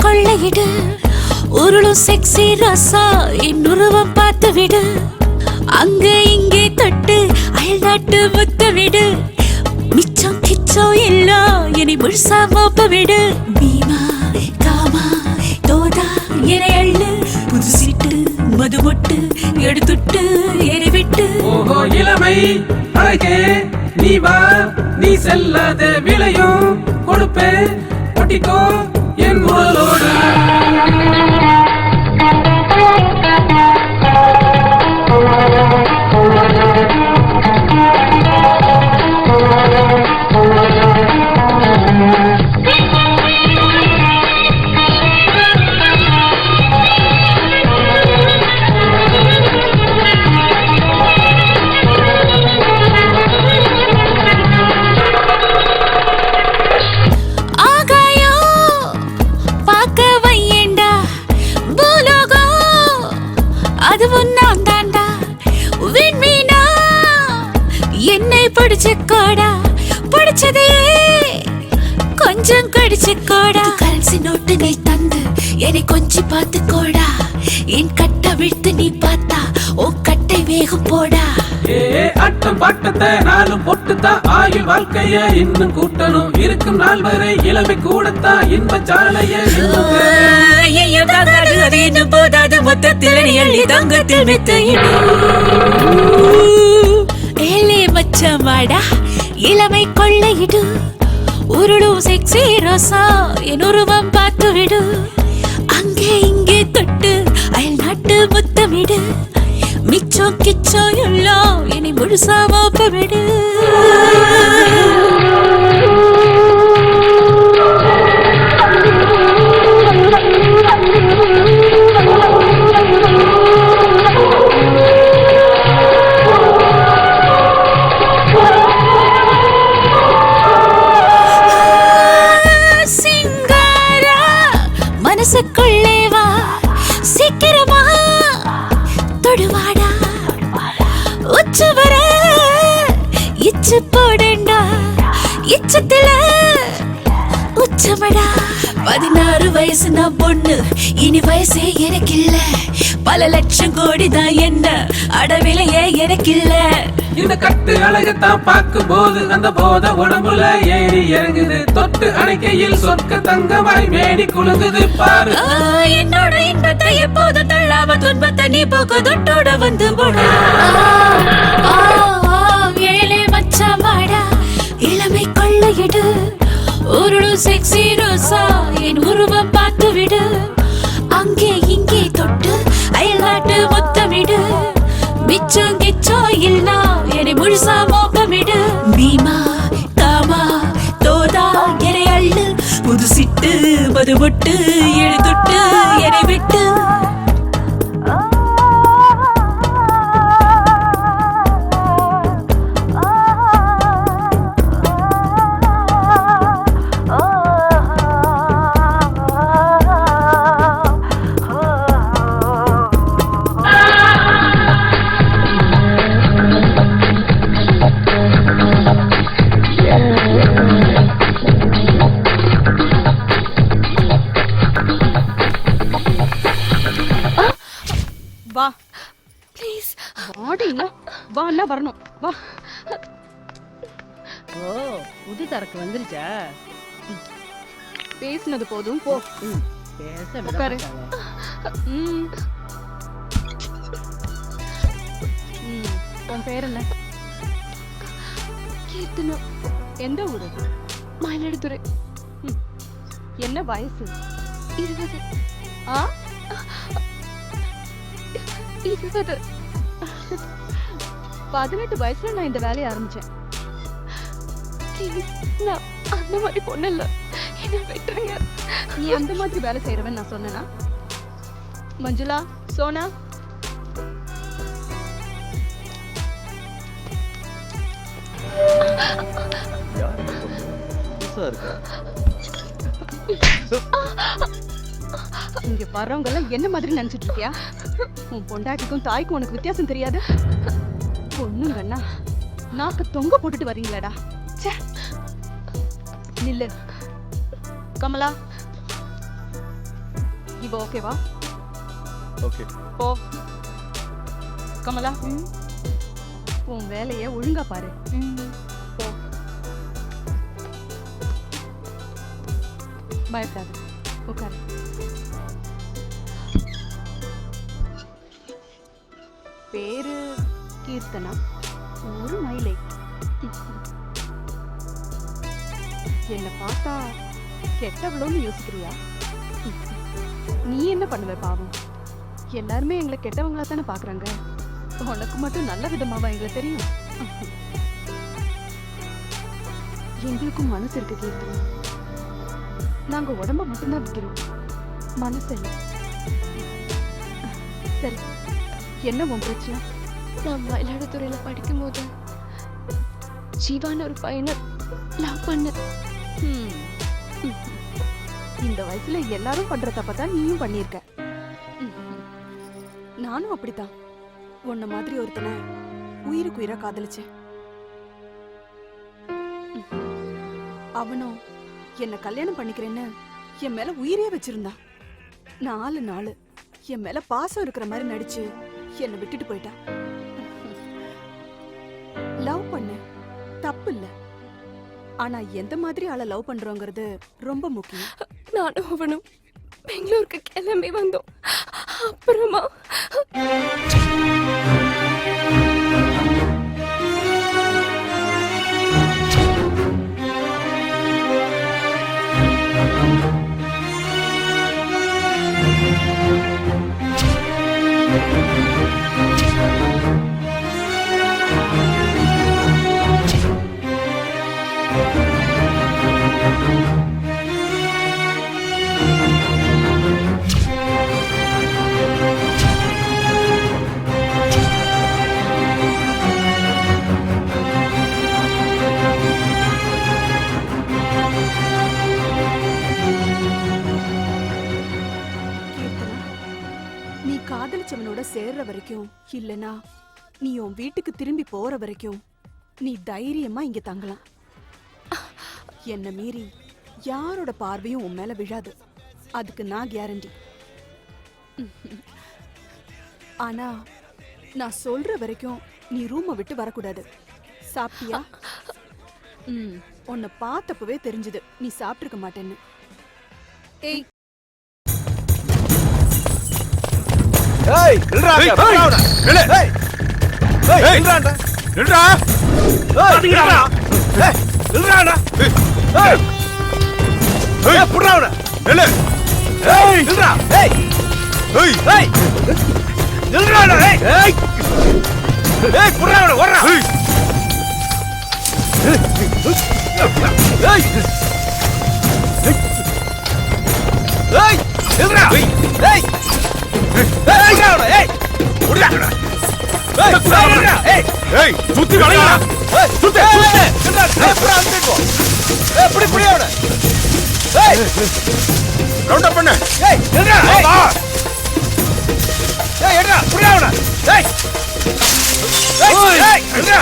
கொள்ளையிடு உருளும் செக்ஸி ரசா இன்னுருவம் பார்த்து விடு அங்க இங்கே தொட்டு அயல் நாட்டு முத்த விடு மிச்சம் கிச்சம் எல்லாம் என்னை முழுசா மோப்ப விடு பீமா காமா தோதா என அள்ளு புது சீட்டு மது மொட்டு எடுத்துட்டு எரி விட்டு
ஓஹோ இளமை அழகே நீ வா நீ செல்லாத விளையும் கொடுப்பே ஒட்டிக்கோ என் குரலோடு
கொஞ்சம் கடிச்சுக்கோடா கரன்சி நோட்டு நீ தந்து என்னை கொஞ்சி பார்த்துக்கோடா என் கட்ட விழுத்து நீ பார்த்தா ஓ கட்டை வேகம் போடா
அட்டம் பாட்டத்தை நாளும் பொட்டுத்தான் ஆயுள் வாழ்க்கைய இன்னும் கூட்டணும் இருக்கும் நாள் வரை இளமை கூடத்தான் இன்ப சாலைய
இன்னும் போதாது மொத்தத்தில் எள்ளி தங்கத்தில் ஏலே மச்சமாடா இளமை கொள்ளையிடு உருளும் செக்ஸி ரோசா என் உருவம் பார்த்து விடு அங்கே இங்கே தொட்டு அயல் நாட்டு முத்தமிடு மிச்சம் கிச்சம் எல்லாம் என்னை முழுசா மோப்ப விடு சிங்காரா மனசுக்குள்ளே வா சீக்கிரமா தொடுவாடா உச்சு வர இச்சு போடண்டா இச்சத்துல உச்சமடா 16 வயசு நான் பொண்ணு இனி வயசே எனக்கு இல்ல பல லட்சம் கோடி தான் என்ன அடவிலையே எனக்கு இல்ல
இந்த கட்டு அழகத்தான் பார்க்கும் போது அந்த போத உடம்புல ஏறி இறங்குது தொட்டு அணைக்கையில் சொற்க தங்கமாய் வேடி குலுங்குது பாரு
என்னோட இன்பத்தை எப்போது தள்ளாம துன்பத்தை நீ போக்க தொட்டோட வந்து போடா ஏழே மச்சமாடா இளமை கொள்ளையிடு உருளு செக்ஸி ரோசா என் உருவம் பார்த்து விடு அங்கே இங்கே தொட்டு அயல்நாட்டு முத்தமிடு மிச்சம் கிச்சம் இல்லா என்னை முழுசா மோப்பமிடு பீமா காமா தோதா என்னை அள்ளு புது சிட்டு மது பொட்டு எழுதுட்டு என்னை விட்டு
வா ப்ளீஸ் வாடினா வா அண்ணா வரணும் வா ஓ புது தரக்கு வந்துருச்சா
பேசினது போதும் போ
பேச
உட்காரு.
உன் பேர் என்ன
கீர்த்தனா
எந்த ஊரு
மயிலாடுதுறை
என்ன வயசு
20
ஆ
20
18 வயசுல நான் இந்த வேலையை ஆரம்பிச்சேன்
ப்ளீஸ் நான் அந்த மாதிரி பொண்ணு இல்ல என்ன விட்டுருங்க
நீ அந்த மாதிரி வேலை செய்யறவன் நான் சொன்னேனா மஞ்சுளா சோனா இங்க வர்றவங்க எல்லாம் என்ன மாதிரி நினைச்சிட்டு இருக்கியா உன் பொண்டாட்டிக்கும் தாய்க்கும் உனக்கு வித்தியாசம் தெரியாது பொண்ணுங்கண்ணா நாக்க தொங்க போட்டுட்டு வரீங்களாடா ச்சே. நில்லு கமலா இவ ஓகேவா
ஓகே
போ கமலா உன் வேலைய ஒழுங்கா பாரு போ பயப்படாத உட்காரு பேரு கீர்த்தனா ஒரு மயிலை என்ன பார்த்தா கெட்டவளோன்னு யோசிக்கிறியா நீ என்ன பண்ணுவ பாவம் எல்லாருமே எங்களை கெட்டவங்களா தானே பாக்குறாங்க உனக்கு மட்டும் நல்ல விதமாவா எங்களை தெரியும் எங்களுக்கும் மனசு இருக்கு கீர்த்தனா நாங்க உடம்ப மட்டும்தான் விற்கிறோம் மனசு இல்லை சரி என்ன உன் பிரச்சனை
நான் மயிலாடுதுறையில படிக்கும் போது ஜீவான ஒரு பையனை லவ் பண்ண
இந்த வயசுல எல்லாரும் பண்ற தப்பதான் நீயும் பண்ணிருக்க நானும் அப்படித்தான் உன்ன மாதிரி ஒருத்தனை உயிருக்கு உயிரா காதலிச்சேன் அவனும்
என்ன கல்யாணம் பண்ணிக்கிறேன்னு என் மேல உயிரே வச்சிருந்தா. 4 நாள் என் மேல பாசம் இருக்கிற மாதிரி நடிச்சு என்னை விட்டுட்டு போயிட்டா. லவ் பண்ண தப்பு இல்ல, ஆனா எந்த மாதிரி ஆளை லவ் பண்றோங்கிறது ரொம்ப முக்கியம்.
நானும் அவனும் பெங்களூருக்கு கிளம்பி வந்தோம். அப்புறமா
நீ காதலிச்சவனோட சேர்ற வரைக்கும் இல்லனா நீ உன் வீட்டுக்கு திரும்பி போற வரைக்கும் நீ தைரியமா இங்க தங்கலாம். என்ன மீறி யாரோட பார்வையும் உன் மேல விழாது, அதுக்கு நான் கேரண்டி. ஆனா நான் சொல்ற வரைக்கும் நீ ரூமை விட்டு வரக்கூடாது. சாப்பிட்டியா? உன்னை பார்த்தப்பவே தெரிஞ்சது நீ சாப்பிட்டிருக்க மாட்டேன்னு. ஏய்
ஏய் நில்றா நில்றா நில்லு. ஏய் நில்றாடா நில்றா. ஏய் நில்றா. ஏய் நில்றாடா. ஏய் ஏய் புடுறாவன நில்லு. ஏய் நில்றா. ஏய் ஏய் ஏய் நில்றாடா. ஏய் ஏய் ஏய் புடுறாவன ஓடுறா. ஏய் ஏய் ஏய் நில்றா. ஏய் சுத்தி வளையா. சுத்தி எப்படி புரியவன. ரவுண்ட் அப் பண்ணு. ஏய் நில்றா. ஏய் ஏடா புரியவன. ஏய் ஏய் நில்றா.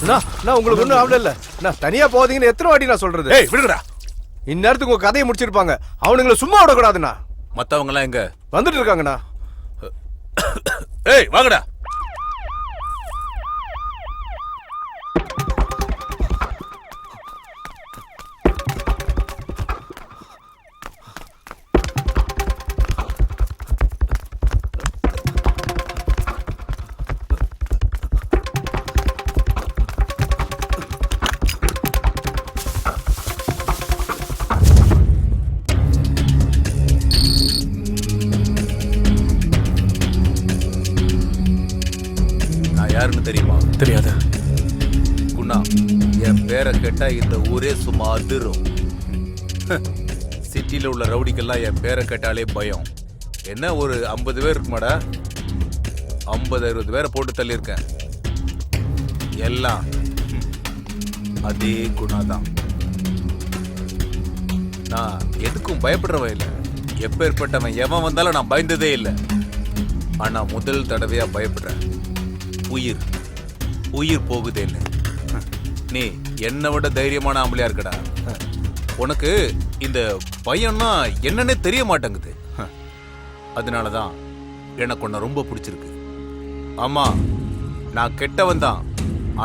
நான் உங்களுக்கு ஒண்ணும் ஆகல இல்ல நான் தனியா போதீங்கன்னு எத்தனை வாட்டி நான் சொல்றது?
ஏய் விடுங்கடா.
இந்நேரத்துக்கு உங்க கதையை முடிச்சிருப்பாங்க. அவனுங்களை சும்மா விடக்கூடாதுண்ணா.
மத்தவங்க எல்லாம் எங்க?
வந்துட்டு இருக்காங்கண்ணா.
ஏய் வாங்கடா. யாருன்னு தெரியுமா?
தெரியாது.
குணா, என் பேரை கேட்டா இந்த ஊரே சும்மா அதிரும். சிட்டில உள்ள ரவுடிக்கெல்லாம் என் பேரை கேட்டாலே பயம். என்ன ஒரு 50 பேர் இருக்குமாடா? 50-60 பேரை போட்டு தள்ளியிருக்கேன். எல்லாம் அதே குணா தான். நான் எதுக்கும் பயப்படுறவன் இல்லை. எப்பேற்பட்டவன் எவன் வந்தாலும் நான் பயந்ததே இல்லை. ஆனா முதல் தடவையா பயப்படுறேன். உயிர் போகுதே இல்லை. நீ என்னை விட தைரியமான ஆம்பளையா இருக்கடா. உனக்கு இந்த பயம்னா என்னன்னே தெரிய மாட்டேங்குது. அதனாலதான் எனக்கு உன்னை ரொம்ப பிடிச்சிருக்கு. ஆமா, நான் கெட்டவன் தான்.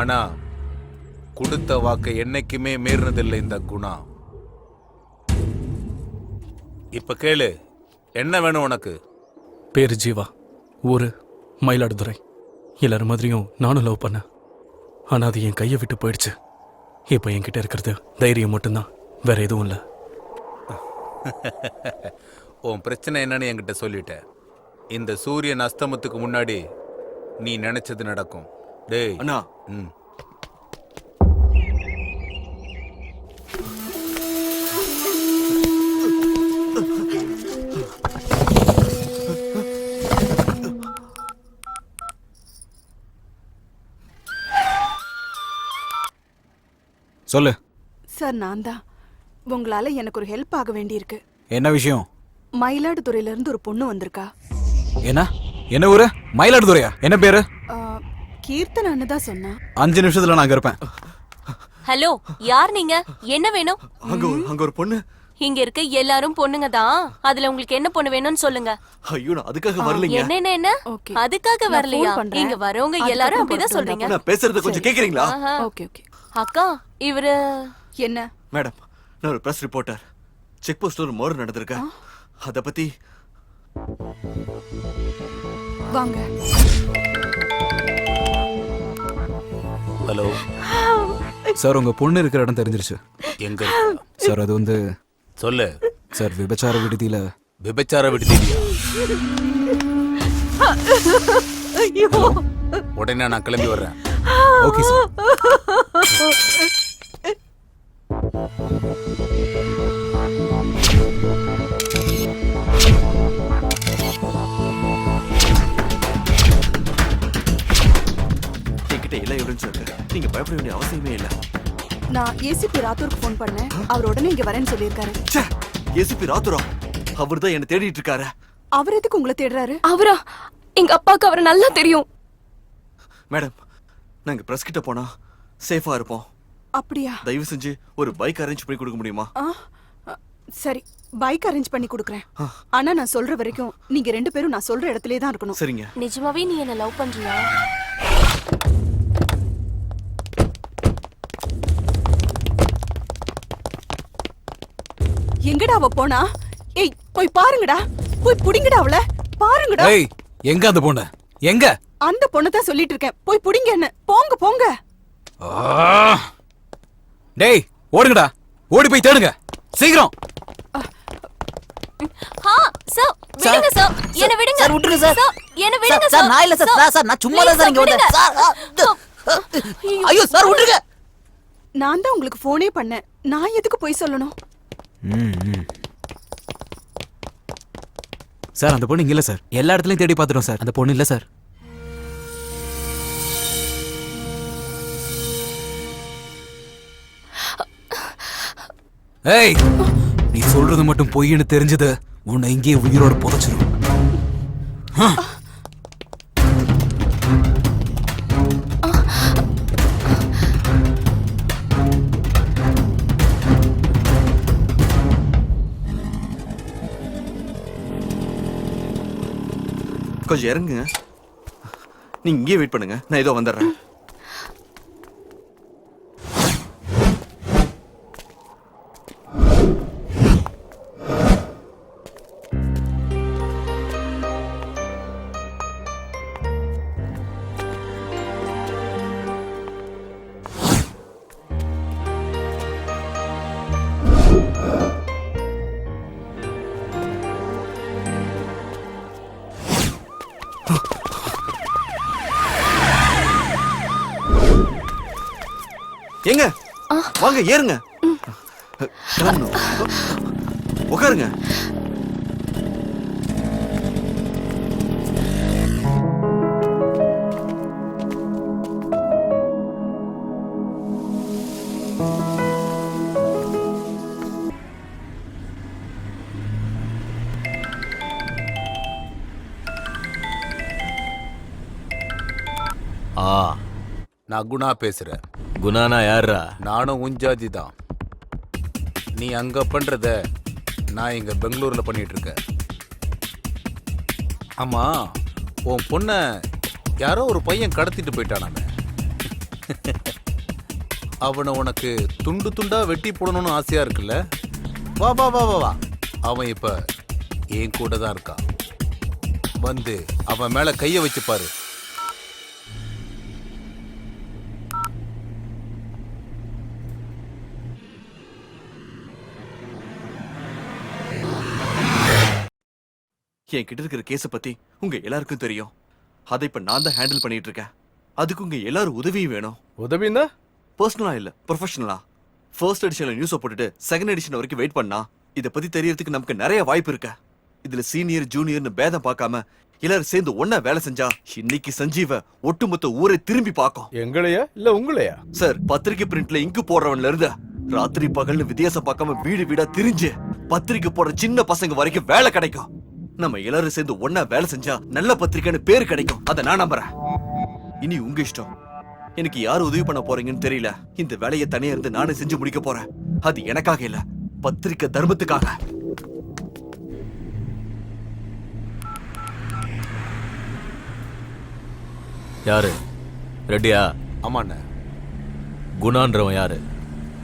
ஆனா கொடுத்த வாக்கை என்னைக்குமே மீறினதில்லை இந்த குணா. இப்ப கேளு, என்ன வேணும் உனக்கு?
பேரு ஜீவா, ஊரு மயிலாடுதுறை. எல்லாரும் மாதிரியும் நானும் லவ் பண்ணேன். ஆனா அது என் கையை விட்டு போயிடுச்சு. இப்போ என்கிட்ட இருக்கிறது தைரியம் மட்டும்தான், வேற எதுவும் இல்லை.
உன் பிரச்சனை என்னன்னு என்கிட்ட சொல்லிட்ட. இந்த சூரியன் அஸ்தமத்துக்கு முன்னாடி நீ நினைச்சது நடக்கும். டேய்
அண்ணா.
சொல்லு
சார். நான் தான். உங்களால எனக்கு ஒரு ஹெல்ப் ஆக வேண்டியிருக்கு.
என்ன விஷயம்?
மயிலாடுதுறையில இருந்து ஒரு பொண்ணு வந்திருக்கா.
என்ன ஊரு? மயிலாடுதுறையா? என்ன பேரு?
கீர்த்தனான்னு தான் சொன்னா.
5 நிமிஷத்துல நான் அங்க இருப்பேன்.
ஹலோ, யார் நீங்க? என்ன வேணும்?
அங்க ஒரு பொண்ணு.
இங்க இருக்க எல்லாரும் பொண்ணுங்க தான். அதுல உங்களுக்கு என்ன பொண்ணு வேணும்னு சொல்லுங்க.
ஐயோ, நான் அதுக்காக வரலைங்க.
என்ன அதுக்காக வரலையா? இங்க வரவங்க எல்லாரும் அப்படிதான் சொல்றீங்க.
நான் பேசுறது கொஞ்சம் கேக்குறீங்களா?
Okay okay.
அக்கா, இவரு
என்ன?
மேடம், நான் ஒரு பிரஸ் ரிப்போர்ட்டர். செக் போஸ்ட்ல ஒரு மர்டர் நடந்திருக்கு. அத பத்தி
வாங்க.
ஹலோ
சார், உங்க பொண்ணு இருக்கிற இடம் தெரிஞ்சிருச்சு.
எங்க
சார்? அது வந்து
சொல்லு
சார், விபச்சார விடுதியில.
விபச்சார விடுதியிலையா? உடனே நான் கிளம்பி வர்றேன்.
Okay sir.
என்கிட்ட எல்லா எவிடன்ஸும் இருக்கு. நீங்க பயப்பட வேண்டிய அவசியமே இல்ல.
நான் ஏசிபி ராத்தூருக்கு ஃபோன் பண்ணேன். அவர் உடனே இங்க வரேன்னு சொல்லியிருக்காரு.
ஏசிபி ராத்தூரா? அவர் தான் என்ன தேடிட்டு இருக்காரு.
அவர் எதுக்கு உங்களை தேடுறாரு?
அவரா? எங்க அப்பாவுக்கு அவரை நல்லா தெரியும்.
மேடம், நாங்க பிரஸ் கிட்ட போனா சேஃபா இருப்போம்.
அப்படியா?
தயவு செஞ்சு ஒரு பைக் அரேஞ்ச் பண்ணி கொடுக்க முடியுமா?
சரி, பைக் அரேஞ்ச் பண்ணி கொடுக்குறேன். ஆனா நான் சொல்ற வரைக்கும் நீங்க 2 பேரும் நான் சொல்ற இடத்துலயே தான் இருக்கணும்.
சரிங்க.
நிஜமாவே நீ என்ன லவ் பண்றியா?
எங்கடா அவ போனா? ஏய், போய் பாருங்கடா. போய் புடிங்கடா அவள. பாருங்கடா.
ஏய், எங்க அந்த பொண்ணு? எங்க?
அந்த பொண்ணை தான் சொல்லிட்டு இருக்கேன். போய் புடிங்க என்ன. போங்க போங்க.
டேய், ஓடுங்கடா. ஓடி போய் தேடுங்க. சீக்கிரம்.
சார், விடுங்க சார். என்ன விடுங்க.
சார், விட்டுருங்க சார்.
என்ன விடுங்க சார்.
சார், நான் இல்ல சார். சார், நான் சும்மா தான் சார் இங்க வந்தேன். சார், ஐயோ சார், விட்டுருங்க.
நான் தான் உங்களுக்கு போனே பண்ணேன். நான் எதுக்கு போய் சொல்லணும்?
சார், அந்த பொண்ணு இங்க இல்ல சார். எல்லா இடத்துலயும் தேடி பார்த்துட்டோம் சார். அந்த பொண்ணு இல்ல சார். ஏய், நீ சொல்றது மட்டும் பொய்ன்னு தெரிஞ்சது உன்னை இங்கே உயிரோட புதைச்சிரும்.
கொஞ்சம் இறங்குங்க. நீங்க இங்கேயே வெயிட் பண்ணுங்க, நான் ஏதோ வந்துடுறேன். ஏங்க வாங்க ஏறுங்க. உட்காருங்க.
நான் குணா பேசுறேன்.
குணானா யாரா?
நானும் உஞ்சாதி தான். நீ அங்க பண்றத நான் இங்க பெங்களூர்ல பண்ணிட்டு இருக்கேன். ஆமா, உன் பொண்ண யாரோ ஒரு பையன் கடத்திட்டு போயிட்டானாமே. அவனை உனக்கு துண்டு துண்டா வெட்டி போடணும்னு ஆசையா இருக்குல்ல? வா வா வா வா வா. அவன் இப்ப என் கூட தான் இருக்கான். வந்து அவன் மேல கைய வச்சு பாரு.
என் கிட்ட இருக்கிற கேஸ பத்தி உங்க எல்லாருக்கும் தெரியும். அதை இப்ப நான் தான் ஹேண்டில் பண்ணிட்டு இருக்கேன். அதுக்கு உங்க எல்லாரும் உதவியும் வேணும்.
உதவினா
பர்சனலா இல்ல, ப்ரொஃபஷனலா. ஃபர்ஸ்ட் எடிஷன்ல நியூஸ போட்டுட்டு செகண்ட் எடிஷன் வரைக்கும் வெயிட் பண்ணா இத பத்தி தெரியறதுக்கு நமக்கு நிறைய வாய்ப்பு இருக்கு. இதுல சீனியர் ஜூனியர்னு பேதம் பார்க்காம எல்லாரும் சேர்ந்து ஒன்னா வேலை செஞ்சா இன்னைக்கு சஞ்சீவ ஒட்டுமொத்த ஊரை திரும்பி பார்க்கும்.
எங்களையா இல்ல உங்களையா?
சார், பத்திரிக்கை பிரிண்ட்ல இங்கு போடுறவன்ல இருந்து ராத்திரி பகல்னு வித்தியாசம் பார்க்காம வீடு வீடா திரிஞ்சு பத்திரிக்கை போடுற சின்ன பசங்க வரைக்கும் வேலை கிடைக்கும். நம்ம எல்லாரும் சேர்ந்து ஒன்னா வேலை செஞ்சா நல்ல பத்திரிக்கைன்னு பேரு கிடைக்கும். அதை நான் நம்புறேன். இனி உங்க இஷ்டம். எனக்கு யாரு உதவி பண்ண போறீங்கன்னு தெரியல. இந்த வேலையை தனியா இருந்து நானே செஞ்சு முடிக்க போறேன். அது எனக்காக இல்ல, பத்திரிக்கை தர்மத்துக்காக.
யாரு? ரெட்டியா?
ஆமாண்ண.
குணான்றவன் யாரு?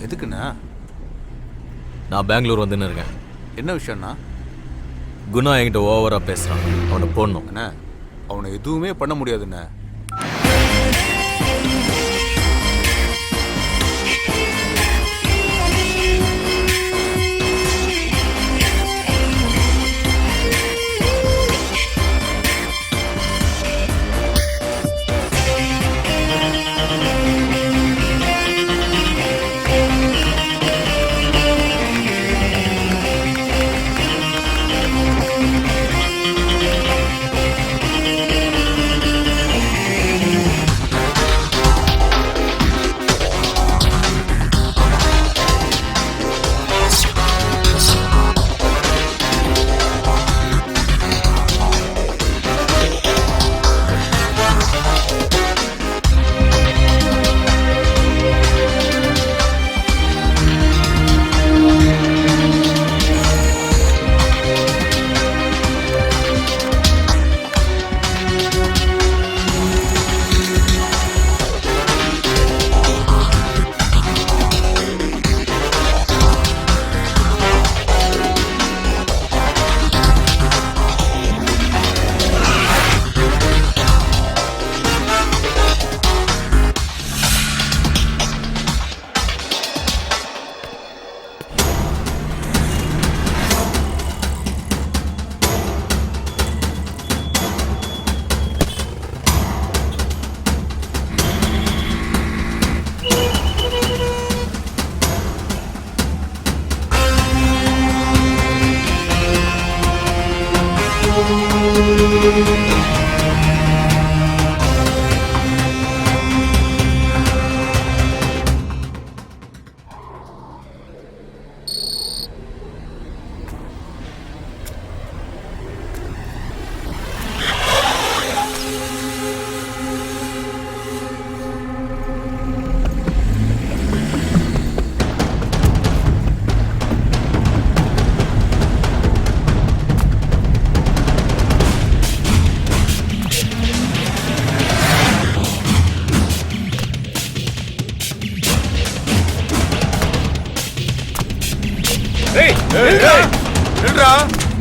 எதுக்குண்ணா?
நான் பெங்களூர் வந்துன்னு இருக்கேன்.
என்ன விஷயம்னா?
குணா என்கிட்ட ஓவரா பேசுறான். அவனை போடணும்.
அண்ணா, அவனை எதுவுமே பண்ண முடியாதுண்ணே.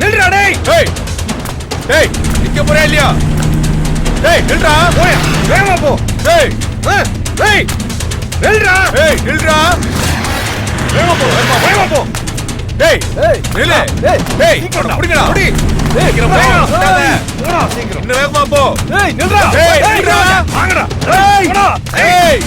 நில்றா டேய் டேய் டேய் நிக்க போறியா இல்லையா டேய் நில்றா போய் வேகமா போ டேய் டேய் நில்றா டேய் நில்றா வேகமா போ வேகமா போ டேய் நில்லு டேய் சீக்கிரம் புடிங்கடா புடி டேய் சீக்கிரம் போடா சீக்கிரம் இன்னும் வேகமா போ டேய் நில்றா டேய் நில்றா வாங்கடா டேய் டேய்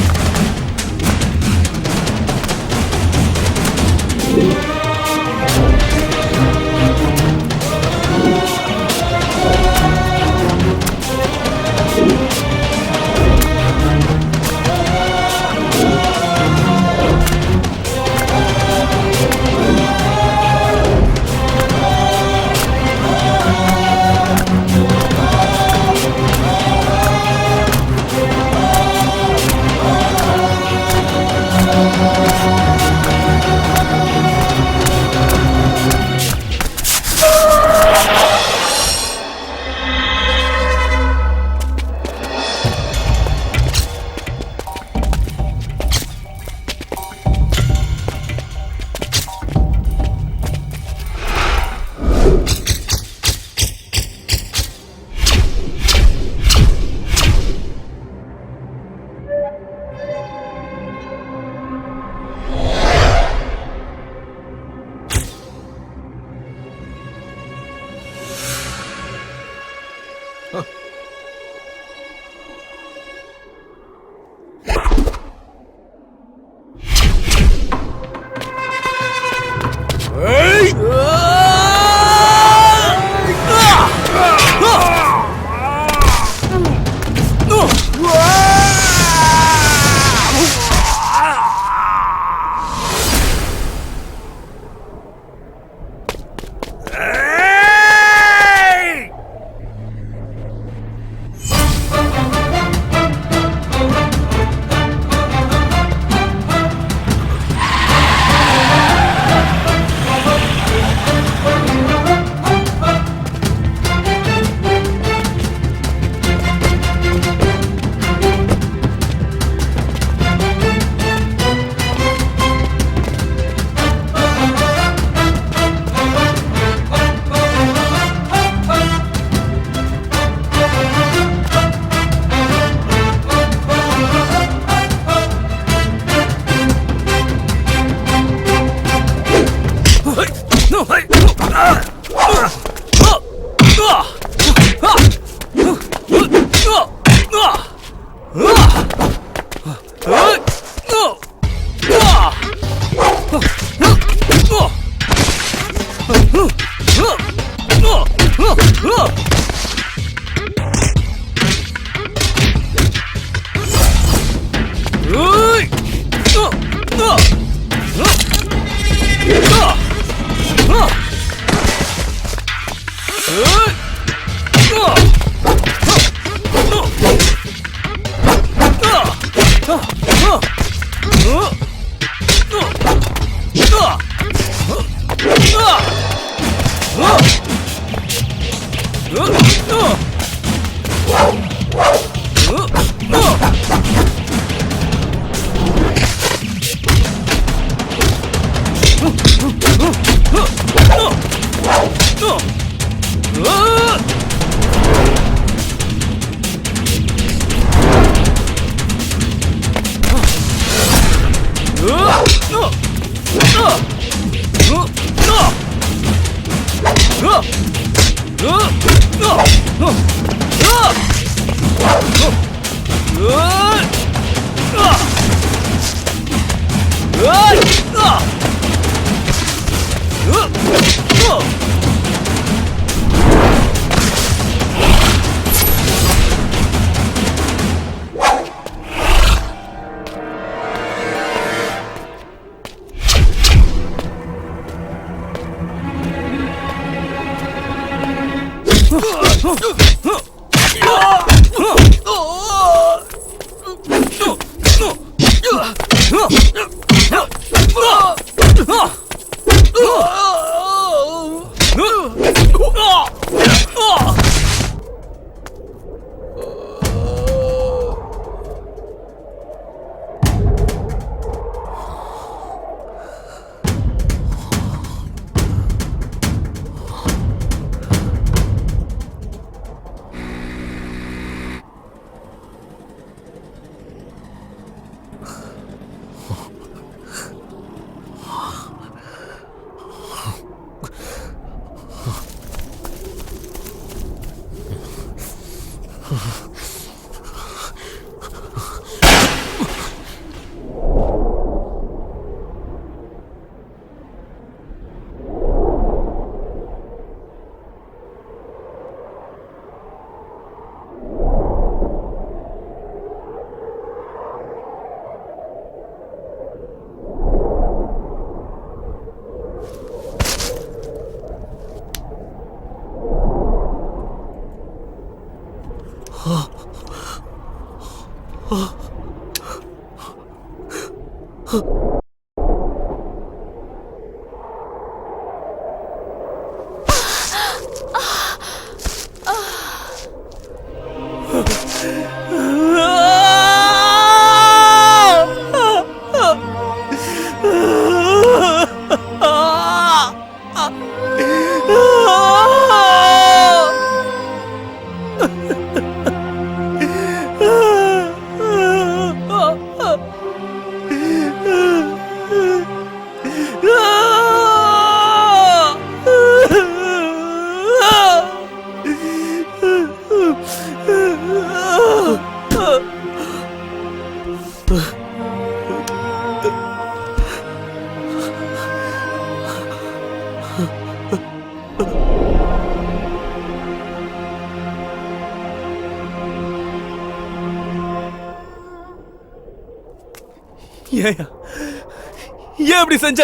ஏன் அப்படி செஞ்ச?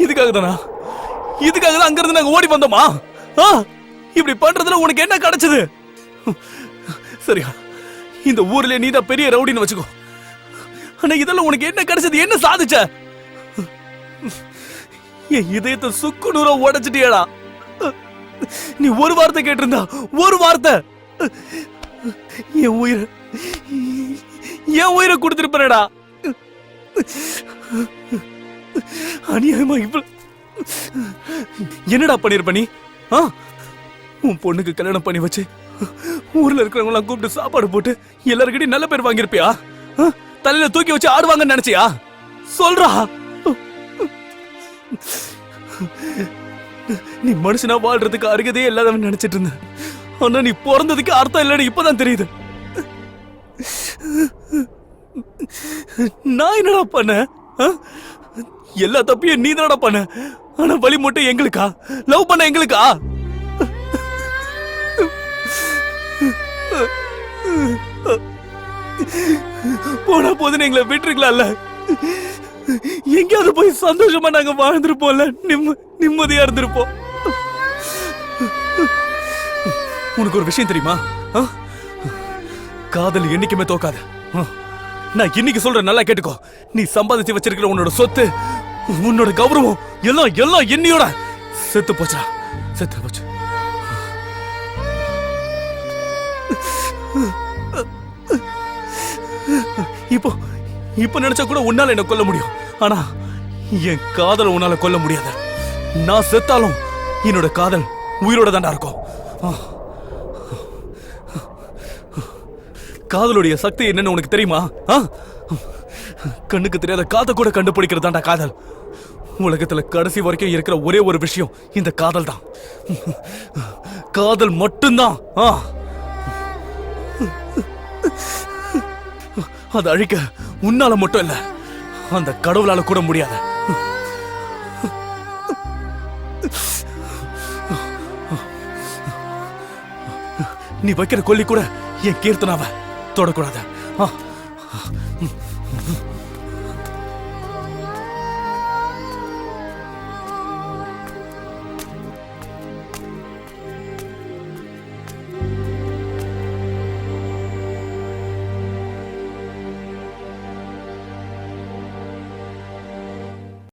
இதுக்காக தானா? இதுக்காக தான் அங்கிருந்து நாங்க ஓடி வந்தோமா? இப்படி பண்றதுல உனக்கு என்ன கிடைச்சது? சரியா, இந்த ஊர்ல நீதான் பெரிய ரவுடின்னு வச்சுக்கோ. ஆனா இதெல்லாம் உனக்கு என்ன கிடைச்சது? என்ன சாதிச்ச? என் இதயத்தை சுக்கு நூறா உடைச்சிட்டியடா. நீ ஒரு வார்த்தை கேட்டிருந்தா, ஒரு வார்த்தை, என் உயிரை கொடுத்திருப்பேனடா. அநியாயமா இவ்வளவு என்னடா பண்ணிருப்ப நீ? உன் பொண்ணுக்கு கல்யாணம் பண்ணி வச்சு ஊர்ல இருக்கிறவங்க எல்லாம் கூப்பிட்டு சாப்பாடு போட்டு எல்லாருக்கிட்டையும் நல்ல பேர் வாங்கிருப்பியா? தலையில தூக்கி வச்சு ஆடுவாங்கன்னு நினைச்சியா? சொல்றா. நீ மனுஷனா வாழ்றதுக்கு அருகதையே இல்லாதவன் நினைச்சிட்டு இருந்த. ஆனா நீ பிறந்ததுக்கு அர்த்தம் இல்லைன்னு இப்பதான் தெரியுது. நான் என்னடா பண்ண? எல்லா தப்பையும் நீ தானடா பண்ண. ஆனா வழி மட்டும் எங்களுக்கா? லவ் பண்ண எங்களுக்கா? போனா போதுன்னு எங்களை விட்டுருக்கலாம்ல. எங்கேயாவது போய் சந்தோஷமா நாங்க வாழ்ந்திருப்போம்ல, நிம்மதியா இருந்திருப்போம். உனக்கு ஒரு விஷயம் தெரியுமா? காதல் என்னைக்குமே தோக்காது. நான் இன்னைக்கு சொல்றேன், நல்லா கேட்டுக்கோ. நீ சம்பாதிச்சு வச்சிருக்கிற உன்னோட சொத்து, உன்னோட கௌரவம் எல்லாம் எல்லாம் என்னையோட செத்து போச்சா, செத்து போச்சு. இப்போ நினைச்சா கூட உன்னால என்ன கொல்ல முடியும். ஆனா என் காதல் உன்னால கொல்ல முடியாது. நான் செத்தாலும் என்னோட காதல் உயிரோட தாண்டா இருக்கும். காதலுடைய சக்தி என்னன்னு உனக்கு தெரியுமா? கண்ணுக்கு தெரியாத காதை கூட கண்டுபிடிக்கிறது தாண்டா காதல். உலகத்துல கடைசி வரைக்கும் இருக்கிற ஒரே ஒரு விஷயம் இந்த காதல் தான். காதல் மட்டும்தான். அது அழிக்க உன்னால மட்டும் இல்ல, அந்த கடவுளால கூட முடியாது. நீ வைக்கிற கொல்லி கூட என் கீர்த்தனாவை தொடக்கூடாது.